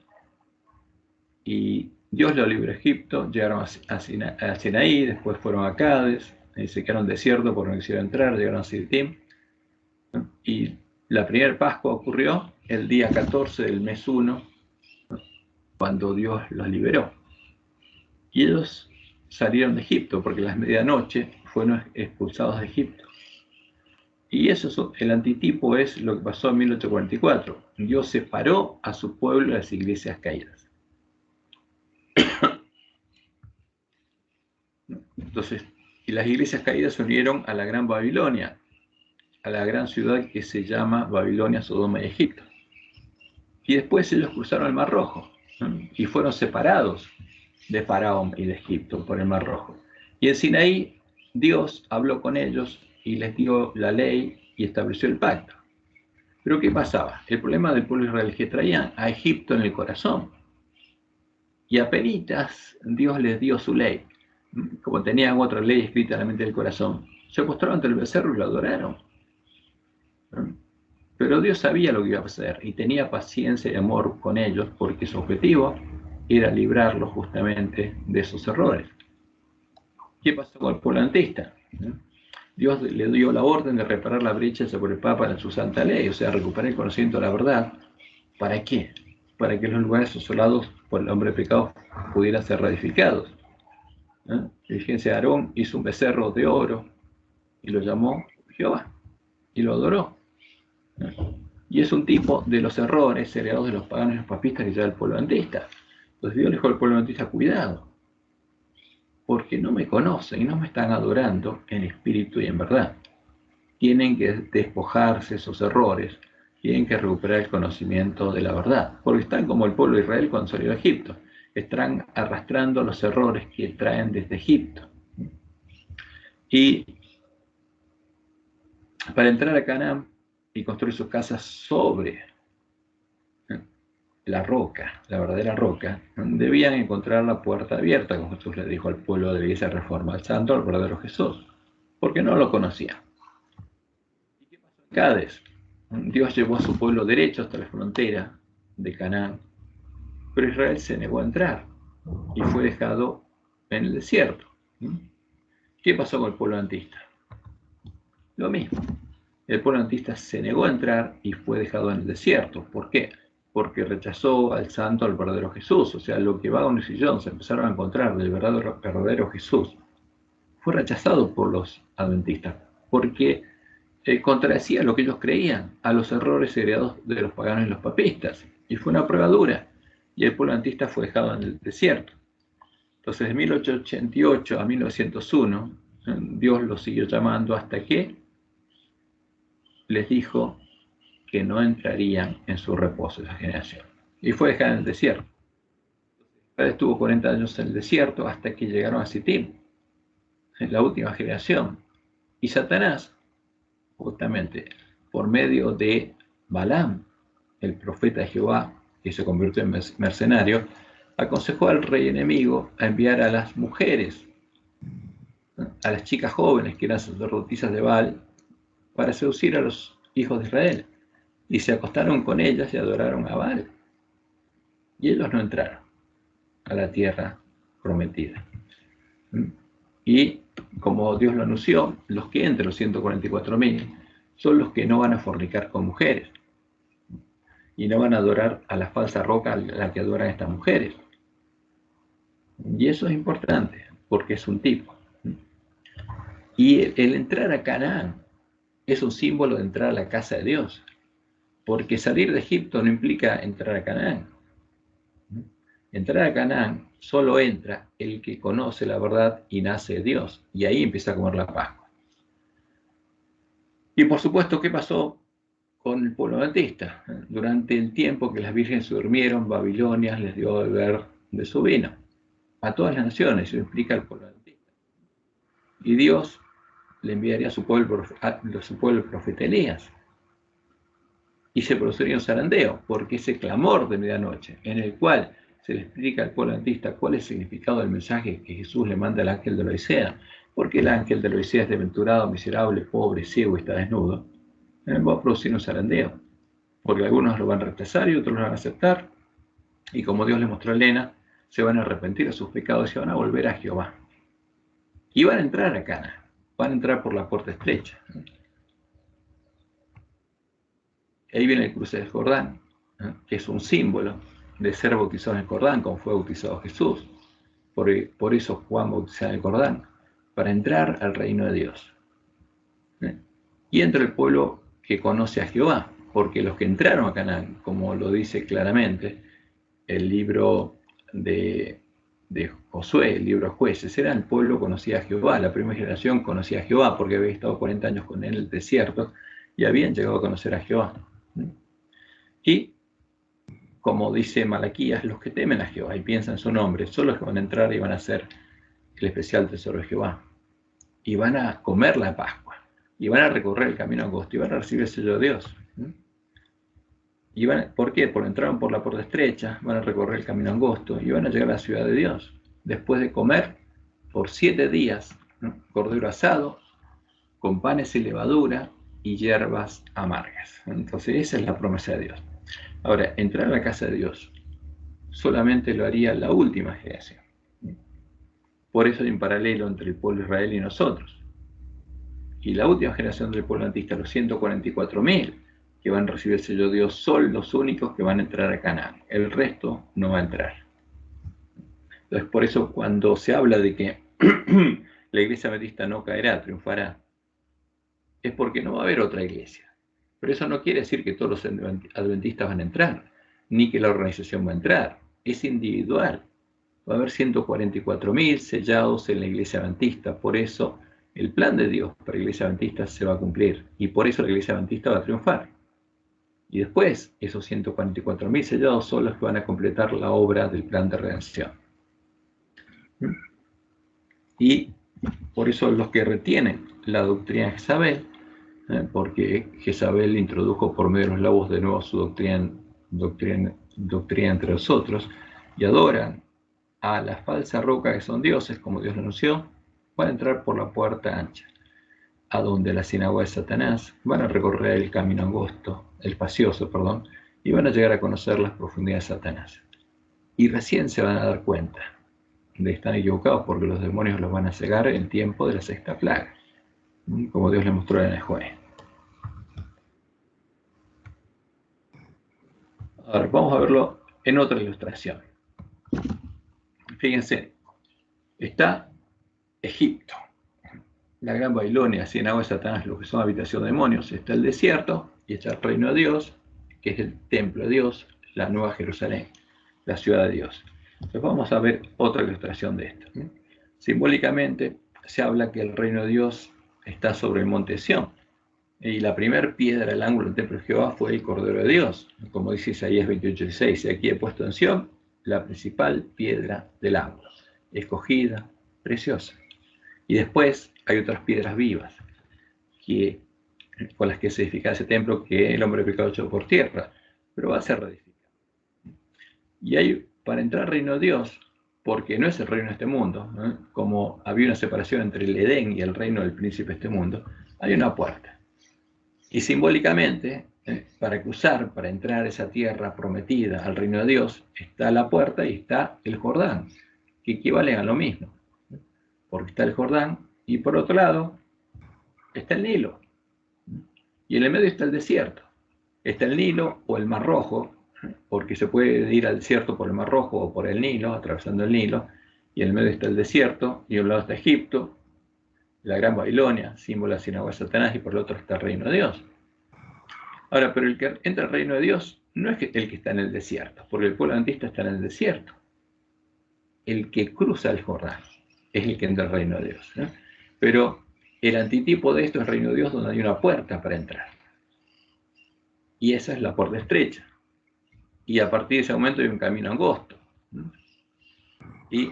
Speaker 1: Y Dios lo libró a Egipto, llegaron a Sinaí, después fueron a Cades, se quedaron desiertos porque no quisieron entrar, llegaron a Sittim. Y la primera Pascua ocurrió el día 14 del mes 1, cuando Dios los liberó. Y ellos salieron de Egipto porque a las medianoche fueron expulsados de Egipto. Y eso, el antitipo es lo que pasó en 1844. Dios separó a su pueblo de las iglesias caídas. Entonces, y las iglesias caídas se unieron a la gran Babilonia, a la gran ciudad que se llama Babilonia, Sodoma y Egipto. Y después ellos cruzaron el Mar Rojo, y fueron separados de Faraón y de Egipto por el Mar Rojo. Y en Sinaí Dios habló con ellos y les dio la ley y estableció el pacto. Pero ¿qué pasaba? El problema del pueblo israelí es que traían a Egipto en el corazón. Y apenas Dios les dio su ley, como tenían otra ley escrita en la mente del corazón, se postraron ante el becerro y lo adoraron. Pero Dios sabía lo que iba a pasar y tenía paciencia y amor con ellos porque su objetivo era librarlos justamente de esos errores. ¿Qué pasó con el pueblo antista? Dios le dio la orden de reparar la brecha sobre el Papa en su santa ley, o sea, recuperar el conocimiento de la verdad. ¿Para qué? Para que los lugares asolados por el hombre pecado pudieran ser reedificados. Fíjense, Aarón hizo un becerro de oro y lo llamó Jehová y lo adoró. Y es un tipo de los errores heredados de los paganos y los papistas que lleva el pueblo antista. Entonces Dios le dijo al pueblo antista: cuidado, porque no me conocen y no me están adorando en espíritu y en verdad. Tienen que despojarse esos errores, tienen que recuperar el conocimiento de la verdad, porque están como el pueblo de Israel cuando salió de Egipto, están arrastrando los errores que traen desde Egipto. Y para entrar a Canaán y construir sus casas sobre la roca, la verdadera roca, debían encontrar la puerta abierta, como Jesús le dijo al pueblo de la Iglesia Reforma, al Santo, al verdadero Jesús, porque no lo conocían. ¿Y qué pasó en Cades? Dios llevó a su pueblo derecho hasta la frontera de Canaán, pero Israel se negó a entrar y fue dejado en el desierto. ¿Qué pasó con el pueblo antista? Lo mismo. El pueblo antista se negó a entrar y fue dejado en el desierto. ¿Por qué? Porque rechazó al santo, al verdadero Jesús. O sea, lo que vagón y sillón se empezaron a encontrar del verdadero Jesús fue rechazado por los adventistas, porque contradecía lo que ellos creían, a los errores heredados de los paganos y los papistas. Y fue una prueba dura. Y el pueblo antista fue dejado en el desierto. Entonces, de 1888 a 1901, Dios los siguió llamando hasta que les dijo que no entrarían en su reposo esa generación. Y fue dejada en el desierto. Israel estuvo 40 años en el desierto hasta que llegaron a Sittim, en la última generación. Y Satanás, justamente por medio de Balaam, el profeta de Jehová, que se convirtió en mercenario, aconsejó al rey enemigo a enviar a las mujeres, a las chicas jóvenes que eran sacerdotisas de Baal, para seducir a los hijos de Israel. Y se acostaron con ellas y adoraron a Baal. Y ellos no entraron a la tierra prometida. Y como Dios lo anunció, los que entran, los 144.000, son los que no van a fornicar con mujeres. y no van a adorar a la falsa roca a la que adoran estas mujeres. Y eso es importante, porque es un tipo. Y el entrar a Canaán es un símbolo de entrar a la casa de Dios, porque salir de Egipto no implica entrar a Canaán. Entrar a Canaán solo entra el que conoce la verdad y nace de Dios, y ahí empieza a comer la Pascua. Y por supuesto, ¿qué pasó con el pueblo adventista? Durante el tiempo que las vírgenes se durmieron, Babilonia les dio a beber de su vino. A todas las naciones, eso implica el pueblo adventista. Y Dios le enviaría a su pueblo el profeta Elías. Y se produciría un zarandeo, porque ese clamor de medianoche, en el cual se le explica al pueblo adventista cuál es el significado del mensaje que Jesús le manda al ángel de la Odisea, porque el ángel de la Odisea es desventurado, miserable, pobre, ciego y está desnudo, va a producir un zarandeo, porque algunos lo van a rechazar y otros lo van a aceptar, y como Dios le mostró a Elena, se van a arrepentir de sus pecados y se van a volver a Jehová. Y van a entrar a Canaán, van a entrar por la puerta estrecha. Ahí viene el cruce del Jordán, que es un símbolo de ser bautizado en el Jordán, como fue bautizado Jesús. Por eso Juan bautizaba en el Jordán, para entrar al reino de Dios. Y entra el pueblo que conoce a Jehová, porque los que entraron a Canaán, como lo dice claramente el libro de Josué, el libro de Jueces, era el pueblo que conocía a Jehová, la primera generación conocía a Jehová, porque había estado 40 años con él en el desierto, y habían llegado a conocer a Jehová. Y, como dice Malaquías, los que temen a Jehová y piensan en su nombre, son los que van a entrar y van a hacer el especial tesoro de Jehová. Y van a comer la Pascua, y van a recorrer el camino angosto, y van a recibir el sello de Dios. Y ¿por qué? Porque entraron por la puerta estrecha, van a recorrer el camino angosto, y van a llegar a la ciudad de Dios. Después de comer por 7 días, cordero asado, con panes y levadura, y hierbas amargas. Entonces esa es la promesa de Dios. Ahora, entrar a la casa de Dios solamente lo haría la última generación. Por eso hay un paralelo entre el pueblo de Israel y nosotros. Y la última generación del pueblo adventista, los 144.000 que van a recibir el sello de Dios, son los únicos que van a entrar a Canaán. El resto no va a entrar. Entonces, por eso cuando se habla de que la iglesia adventista no caerá, triunfará, es porque no va a haber otra iglesia. Pero eso no quiere decir que todos los adventistas van a entrar, ni que la organización va a entrar. Es individual. Va a haber 144.000 sellados en la iglesia adventista. Por eso el plan de Dios para la iglesia adventista se va a cumplir. Y por eso la iglesia adventista va a triunfar. Y después, esos 144.000 sellados son los que van a completar la obra del plan de redención. Y por eso los que retienen la doctrina de Jezabel, porque Jezabel introdujo por medio de los labios de nuevo su doctrina entre nosotros, y adoran a la falsa roca que son dioses, como Dios lo anunció, van a entrar por la puerta ancha, a donde la sinagoga de Satanás, van a recorrer el camino angosto, el espacioso, y van a llegar a conocer las profundidades de Satanás. Y recién se van a dar cuenta de que están equivocados, porque los demonios los van a cegar en el tiempo de la sexta plaga, como Dios le mostró en el juez. Ahora, vamos a verlo en otra ilustración. Fíjense, está Egipto, la gran Babilonia, sinagoga de Satanás, lo que son habitación de demonios. Está el desierto y está el reino de Dios, que es el templo de Dios, la nueva Jerusalén, la ciudad de Dios. Entonces vamos a ver otra ilustración de esto. Simbólicamente se habla que el reino de Dios está sobre el monte Sión, y la primera piedra del ángulo del templo de Jehová fue el Cordero de Dios, como dice Isaías 28:6. Aquí he puesto en Sión la principal piedra del ángulo, escogida, preciosa. Y después hay otras piedras vivas con las que se edifica ese templo, que el hombre pecado echó por tierra, pero va a ser reedificado. Y hay, para entrar al reino de Dios, porque no es el reino de este mundo, como había una separación entre el Edén y el reino del príncipe de este mundo, hay una puerta. Y simbólicamente, para cruzar, para entrar a esa tierra prometida al reino de Dios, está la puerta y está el Jordán, que equivalen a lo mismo. Porque está el Jordán y por otro lado está el Nilo. Y en el medio está el desierto. Está el Nilo o el Mar Rojo, porque se puede ir al desierto por el Mar Rojo o por el Nilo, atravesando el Nilo, y en el medio está el desierto, y a un lado está Egipto, la Gran Babilonia, símbolo de la sinagoga de Satanás, y por el otro está el reino de Dios. Ahora, pero el que entra al reino de Dios no es el que está en el desierto, porque el pueblo adventista está en el desierto. El que cruza el Jordán es el que entra al reino de Dios, ¿no? Pero el antitipo de esto es el reino de Dios, donde hay una puerta para entrar. Y esa es la puerta estrecha. Y a partir de ese momento hay un camino angosto, ¿no? Y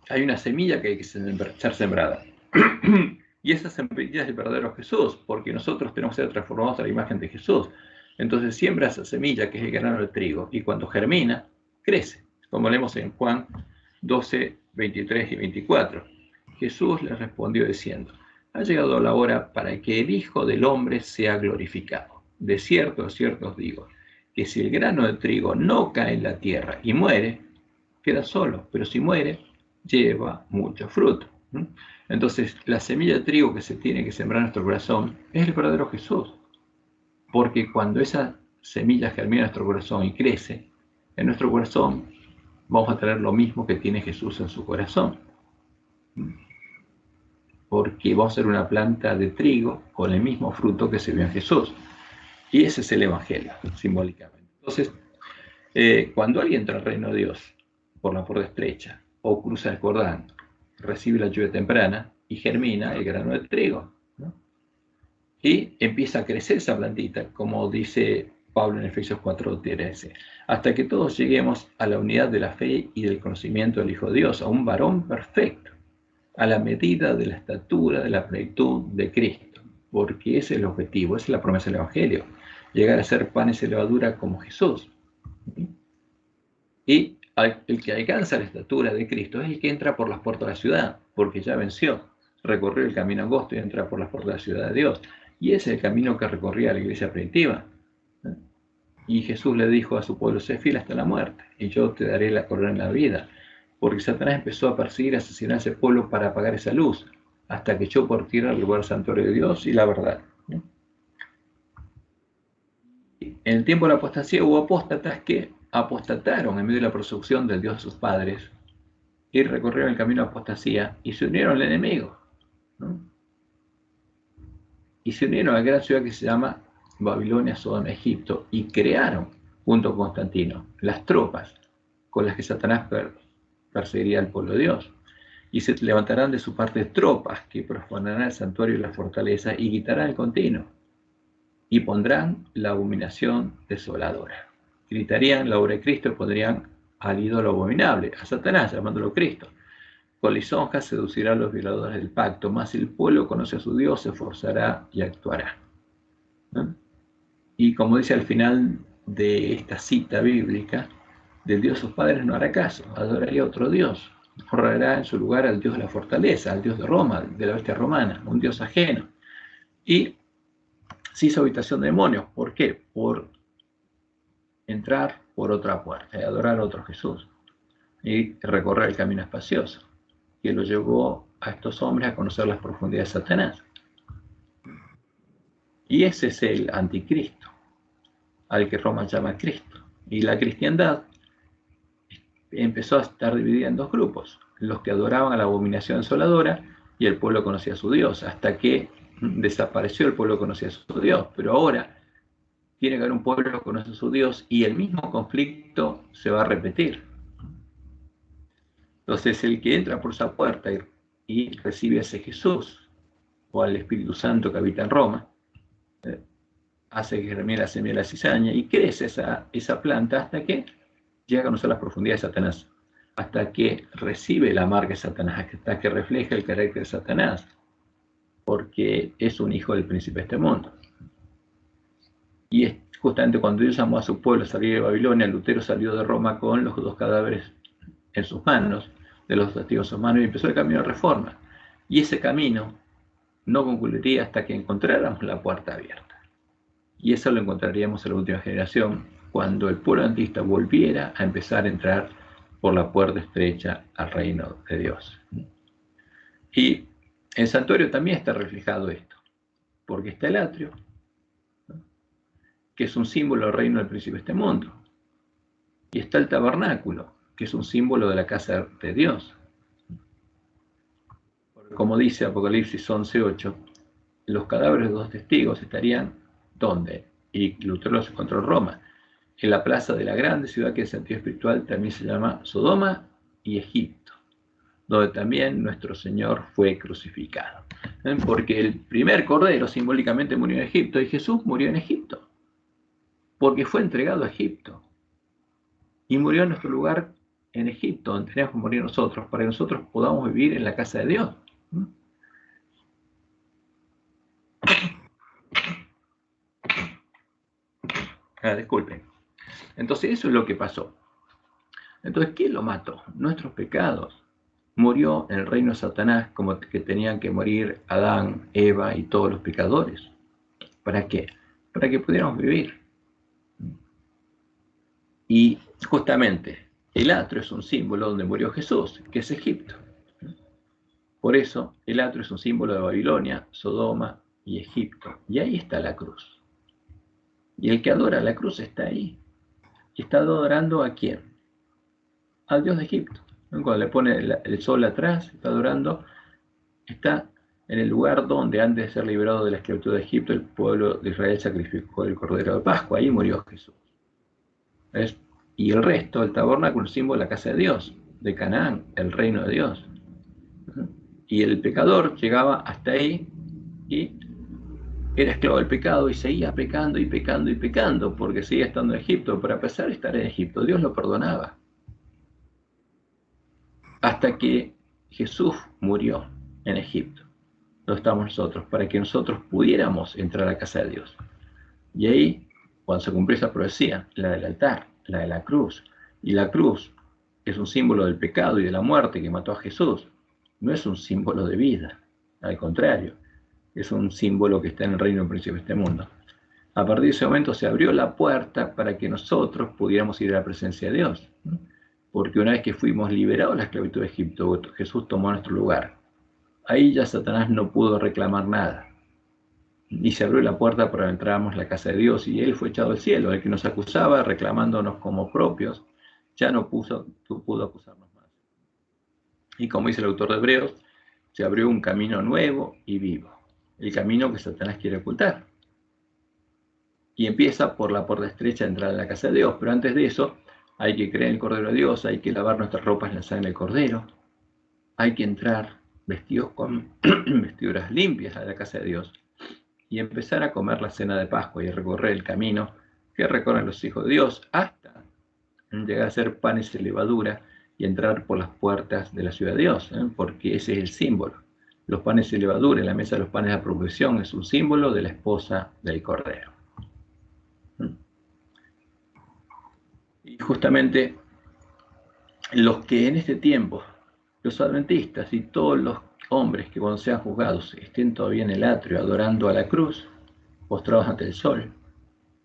Speaker 1: hay una semilla que hay que ser sembrada. Y esa semilla es el verdadero Jesús, porque nosotros tenemos que ser transformados a la imagen de Jesús. Entonces siembra esa semilla que es el grano de trigo, y cuando germina, crece. Como leemos en Juan 12, 23 y 24. Jesús les respondió diciendo: ha llegado la hora para que el Hijo del Hombre sea glorificado. De cierto os digo, que si el grano de trigo no cae en la tierra y muere, queda solo, pero si muere, lleva mucho fruto. Entonces, la semilla de trigo que se tiene que sembrar en nuestro corazón es el verdadero Jesús. Porque cuando esa semilla germina en nuestro corazón y crece, en nuestro corazón vamos a tener lo mismo que tiene Jesús en su corazón. Porque vamos a ser una planta de trigo con el mismo fruto que se vio en Jesús. Y ese es el Evangelio, simbólicamente. Entonces, cuando alguien entra al reino de Dios por la puerta estrecha o cruza el Jordán, recibe la lluvia temprana y germina el grano de trigo, ¿no? Y empieza a crecer esa plantita, como dice Pablo en Efesios 4:13, hasta que todos lleguemos a la unidad de la fe y del conocimiento del Hijo de Dios, a un varón perfecto, a la medida de la estatura de la plenitud de Cristo, porque ese es el objetivo, esa es la promesa del Evangelio, llegar a ser panes y levadura como Jesús. Y el que alcanza la estatura de Cristo es el que entra por las puertas de la ciudad, porque ya venció, recorrió el camino angosto y entra por las puertas de la ciudad de Dios. Y ese es el camino que recorría la iglesia primitiva. Y Jesús le dijo a su pueblo: sé fiel hasta la muerte, y yo te daré la corona en la vida. Porque Satanás empezó a perseguir y asesinar a ese pueblo para apagar esa luz, hasta que echó por tierra el lugar santuario de Dios y la verdad. En el tiempo de la apostasía hubo apóstatas que apostataron en medio de la persecución del Dios de sus padres y recorrieron el camino de apostasía y se unieron al enemigo, ¿no? Y se unieron a la gran ciudad que se llama Babilonia, Sodoma, Egipto, y crearon, junto con Constantino, las tropas con las que Satanás perseguiría al pueblo de Dios. Y se levantarán de su parte tropas que profanarán el santuario y la fortaleza y quitarán el continuo. Y pondrán la abominación desoladora. Gritarían la obra de Cristo y pondrían al ídolo abominable, a Satanás, llamándolo Cristo. Con lisonjas seducirá a los violadores del pacto, mas el pueblo conoce a su Dios, se esforzará y actuará. ¿No? Y como dice al final de esta cita bíblica, del Dios de sus padres no hará caso, adoraría a otro Dios, honrará en su lugar al Dios de la fortaleza, al Dios de Roma, de la bestia romana, un Dios ajeno. Y se hizo habitación de demonios. ¿Por qué? Por entrar por otra puerta y adorar a otro Jesús y recorrer el camino espacioso que lo llevó a estos hombres a conocer las profundidades de Satanás. Y ese es el anticristo, al que Roma llama Cristo. Y la cristiandad empezó a estar dividida en dos grupos: los que adoraban a la abominación desoladora y el pueblo conocía a su Dios, hasta que desapareció el pueblo conocía a su Dios. Pero ahora tiene que haber un pueblo que conoce a su Dios y el mismo conflicto se va a repetir. Entonces el que entra por esa puerta y recibe a ese Jesús o al Espíritu Santo que habita en Roma, hace que germine la semilla de la cizaña y crece esa planta hasta que llega a conocer las profundidades de Satanás, hasta que recibe la marca de Satanás, hasta que refleja el carácter de Satanás, porque es un hijo del príncipe de este mundo. Y es justamente cuando Dios llamó a su pueblo a salir de Babilonia, Lutero salió de Roma con los dos cadáveres en sus manos, de los testigos en sus manos, y empezó el camino de reforma. Y ese camino no concluiría hasta que encontráramos la puerta abierta. Y eso lo encontraríamos en la última generación, cuando el pueblo adventista volviera a empezar a entrar por la puerta estrecha al reino de Dios. Y en el santuario también está reflejado esto, porque está el atrio, ¿no? que es un símbolo del reino del príncipe de este mundo. Y está el tabernáculo, que es un símbolo de la casa de Dios. Como dice Apocalipsis 11:8, los cadáveres de 2 testigos estarían, ¿dónde? Y Lutero los encontró en Roma, en la plaza de la grande ciudad que en sentido espiritual también se llama Sodoma y Egipto, donde también nuestro Señor fue crucificado. Porque el primer cordero simbólicamente murió en Egipto y Jesús murió en Egipto, porque fue entregado a Egipto y murió en nuestro lugar en Egipto, donde teníamos que morir nosotros, para que nosotros podamos vivir en la casa de Dios. Disculpen. Entonces eso es lo que pasó. Entonces, ¿quién lo mató? Nuestros pecados. Murió en el reino de Satanás, como que tenían que morir Adán, Eva y todos los pecadores. ¿Para qué? Para que pudiéramos vivir. Y justamente el atrio es un símbolo donde murió Jesús, que es Egipto. Por eso el atrio es un símbolo de Babilonia, Sodoma y Egipto. Y ahí está la cruz. Y el que adora la cruz está ahí. ¿Y está adorando a quién? Al Dios de Egipto. Cuando le pone el sol atrás, está adorando, está en el lugar donde antes de ser liberado de la esclavitud de Egipto, el pueblo de Israel sacrificó el Cordero de Pascua. Ahí murió Jesús. ¿Ves? Y el resto, el tabernáculo, el símbolo de la casa de Dios, de Canaán, el reino de Dios. Y el pecador llegaba hasta ahí y era esclavo del pecado y seguía pecando y pecando y pecando porque seguía estando en Egipto, pero a pesar de estar en Egipto, Dios lo perdonaba. Hasta que Jesús murió en Egipto, no estamos nosotros, para que nosotros pudiéramos entrar a la casa de Dios. Y ahí, cuando se cumplió esa profecía, la del altar, la de la cruz, y la cruz es un símbolo del pecado y de la muerte que mató a Jesús, no es un símbolo de vida, al contrario, es un símbolo que está en el reino del príncipe de este mundo. A partir de ese momento se abrió la puerta para que nosotros pudiéramos ir a la presencia de Dios. Porque una vez que fuimos liberados de la esclavitud de Egipto, Jesús tomó nuestro lugar. Ahí ya Satanás no pudo reclamar nada. Y se abrió la puerta para que entráramos a la casa de Dios y Él fue echado al cielo. El que nos acusaba reclamándonos como propios, ya no pudo acusarnos más. Y como dice el autor de Hebreos, se abrió un camino nuevo y vivo. El camino que Satanás quiere ocultar. Y empieza por la puerta estrecha de entrar a la casa de Dios. Pero antes de eso, hay que creer en el Cordero de Dios, hay que lavar nuestras ropas en la sangre del Cordero, hay que entrar vestidos con vestiduras limpias a la casa de Dios y empezar a comer la cena de Pascua y recorrer el camino que recorren los hijos de Dios hasta llegar a ser panes de levadura y entrar por las puertas de la ciudad de Dios, porque ese es el símbolo. Los panes de levadura, en la mesa de los panes de la provisión, es un símbolo de la esposa del Cordero. Y justamente los que en este tiempo, los adventistas y todos los hombres que cuando sean juzgados estén todavía en el atrio adorando a la cruz, postrados ante el sol,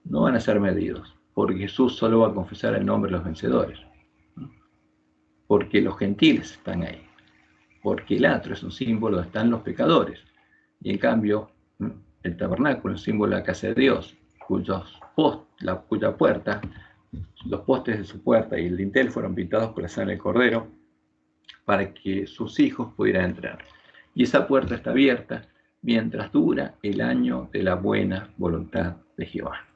Speaker 1: no van a ser medidos, porque Jesús solo va a confesar el nombre de los vencedores. Porque los gentiles están ahí. Porque el atrio es un símbolo donde están los pecadores. Y en cambio, el tabernáculo es un símbolo de la casa de Dios, cuya puerta, los postes de su puerta y el dintel fueron pintados con la sangre del Cordero para que sus hijos pudieran entrar. Y esa puerta está abierta mientras dura el año de la buena voluntad de Jehová.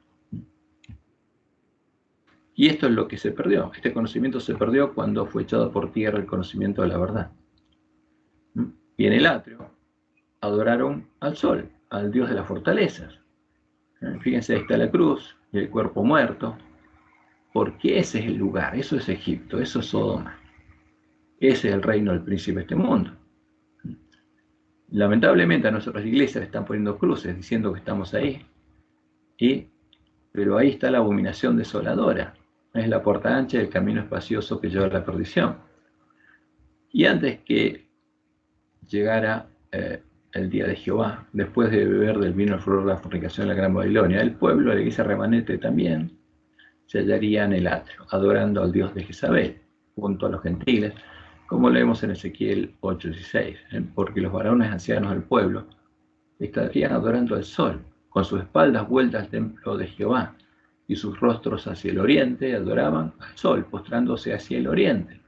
Speaker 1: Y esto es lo que se perdió. Este conocimiento se perdió cuando fue echado por tierra el conocimiento de la verdad. Y en el atrio adoraron al sol, al Dios de las fortalezas. Fíjense, ahí está la cruz y el cuerpo muerto, porque ese es el lugar, eso es Egipto, eso es Sodoma. Ese es el reino del príncipe de este mundo. Lamentablemente a nuestras iglesias le están poniendo cruces diciendo que estamos ahí, pero ahí está la abominación desoladora. Es la puerta ancha del camino espacioso que lleva a la perdición. Y antes que llegara el día de Jehová, después de beber del vino al furor de la fornicación de la Gran Babilonia, el pueblo, la iglesia remanente también, se hallaría en el atrio, adorando al Dios de Jezabel, junto a los gentiles, como leemos en Ezequiel 8:16, porque los varones ancianos del pueblo estarían adorando al sol, con sus espaldas vueltas al templo de Jehová, y sus rostros hacia el oriente, adoraban al sol, postrándose hacia el oriente.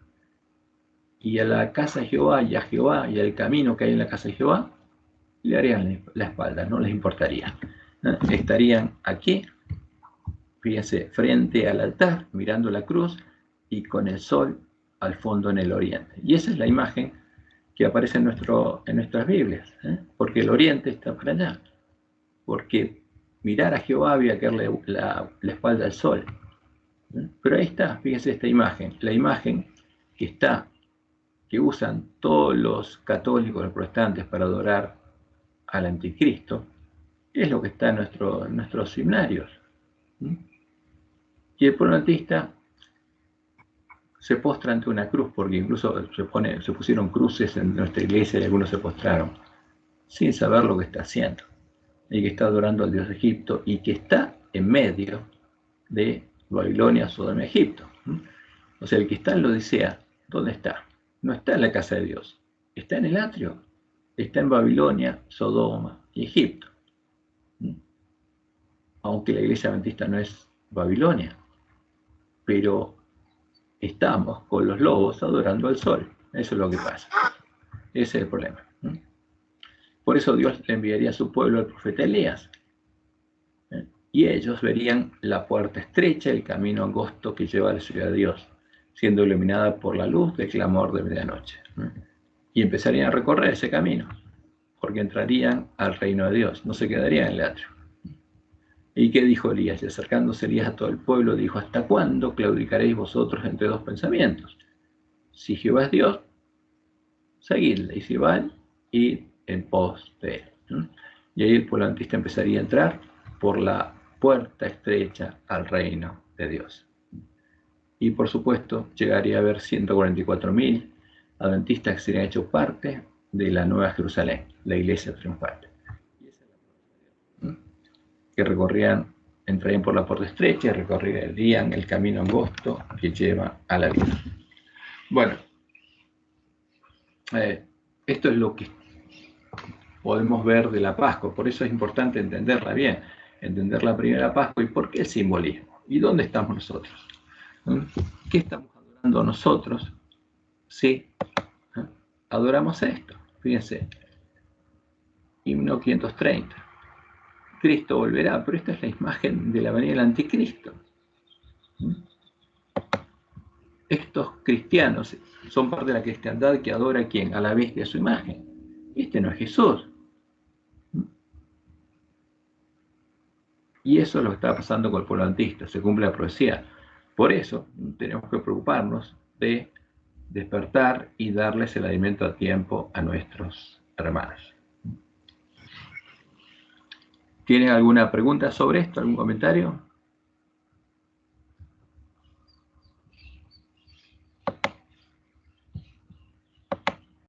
Speaker 1: Y a la casa de Jehová, y a Jehová, y al camino que hay en la casa de Jehová, le harían la espalda, no les importaría. Estarían aquí, fíjense, frente al altar, mirando la cruz, y con el sol al fondo en el oriente. Y esa es la imagen que aparece en nuestras Biblias, porque el oriente está para allá, porque mirar a Jehová había que darle la espalda al sol. Pero ahí está, fíjense esta imagen, la imagen que usan todos los católicos, los protestantes para adorar al anticristo, es lo que está en nuestros himnarios. Y el polonatista se postra ante una cruz, porque incluso se pusieron cruces en nuestra iglesia y algunos se postraron, sin saber lo que está haciendo, y que está adorando al Dios de Egipto, y que está en medio de Babilonia, Sodoma y Egipto. O sea, el que está en la Odisea, ¿dónde está? No está en la casa de Dios, está en el atrio, está en Babilonia, Sodoma y Egipto. Aunque la iglesia adventista no es Babilonia, pero estamos con los lobos adorando al sol. Eso es lo que pasa. Ese es el problema. Por eso Dios le enviaría a su pueblo al profeta Elías. Y ellos verían la puerta estrecha, el camino angosto que lleva a la ciudad de Dios, siendo iluminada por la luz del clamor de medianoche. Y empezarían a recorrer ese camino, porque entrarían al reino de Dios, no se quedarían en el atrio. ¿Y qué dijo Elías? Y acercándose Elías a todo el pueblo, dijo: ¿hasta cuándo claudicaréis vosotros entre dos pensamientos? Si Jehová es Dios, seguidle, y si Baal, id en pos de él. Y ahí el polonatista empezaría a entrar por la puerta estrecha al reino de Dios. Y por supuesto, llegaría a haber 144.000 adventistas que serían hechos parte de la Nueva Jerusalén, la iglesia triunfante. Que entrarían por la puerta estrecha y recorrerían el camino angosto que lleva a la vida. Bueno, esto es lo que podemos ver de la Pascua, por eso es importante entenderla bien, entender la primera Pascua y por qué el simbolismo, y dónde estamos nosotros. ¿Qué estamos adorando nosotros si adoramos esto? Fíjense, himno 530. Cristo volverá, pero esta es la imagen de la venida del anticristo. Estos cristianos son parte de la cristiandad que adora a ¿quién? A la bestia, a su imagen. Este no es Jesús. Y eso es lo que está pasando con el polonatista, se cumple la profecía. Por eso tenemos que preocuparnos de despertar y darles el alimento a tiempo a nuestros hermanos. ¿Tienen alguna pregunta sobre esto? ¿Algún comentario?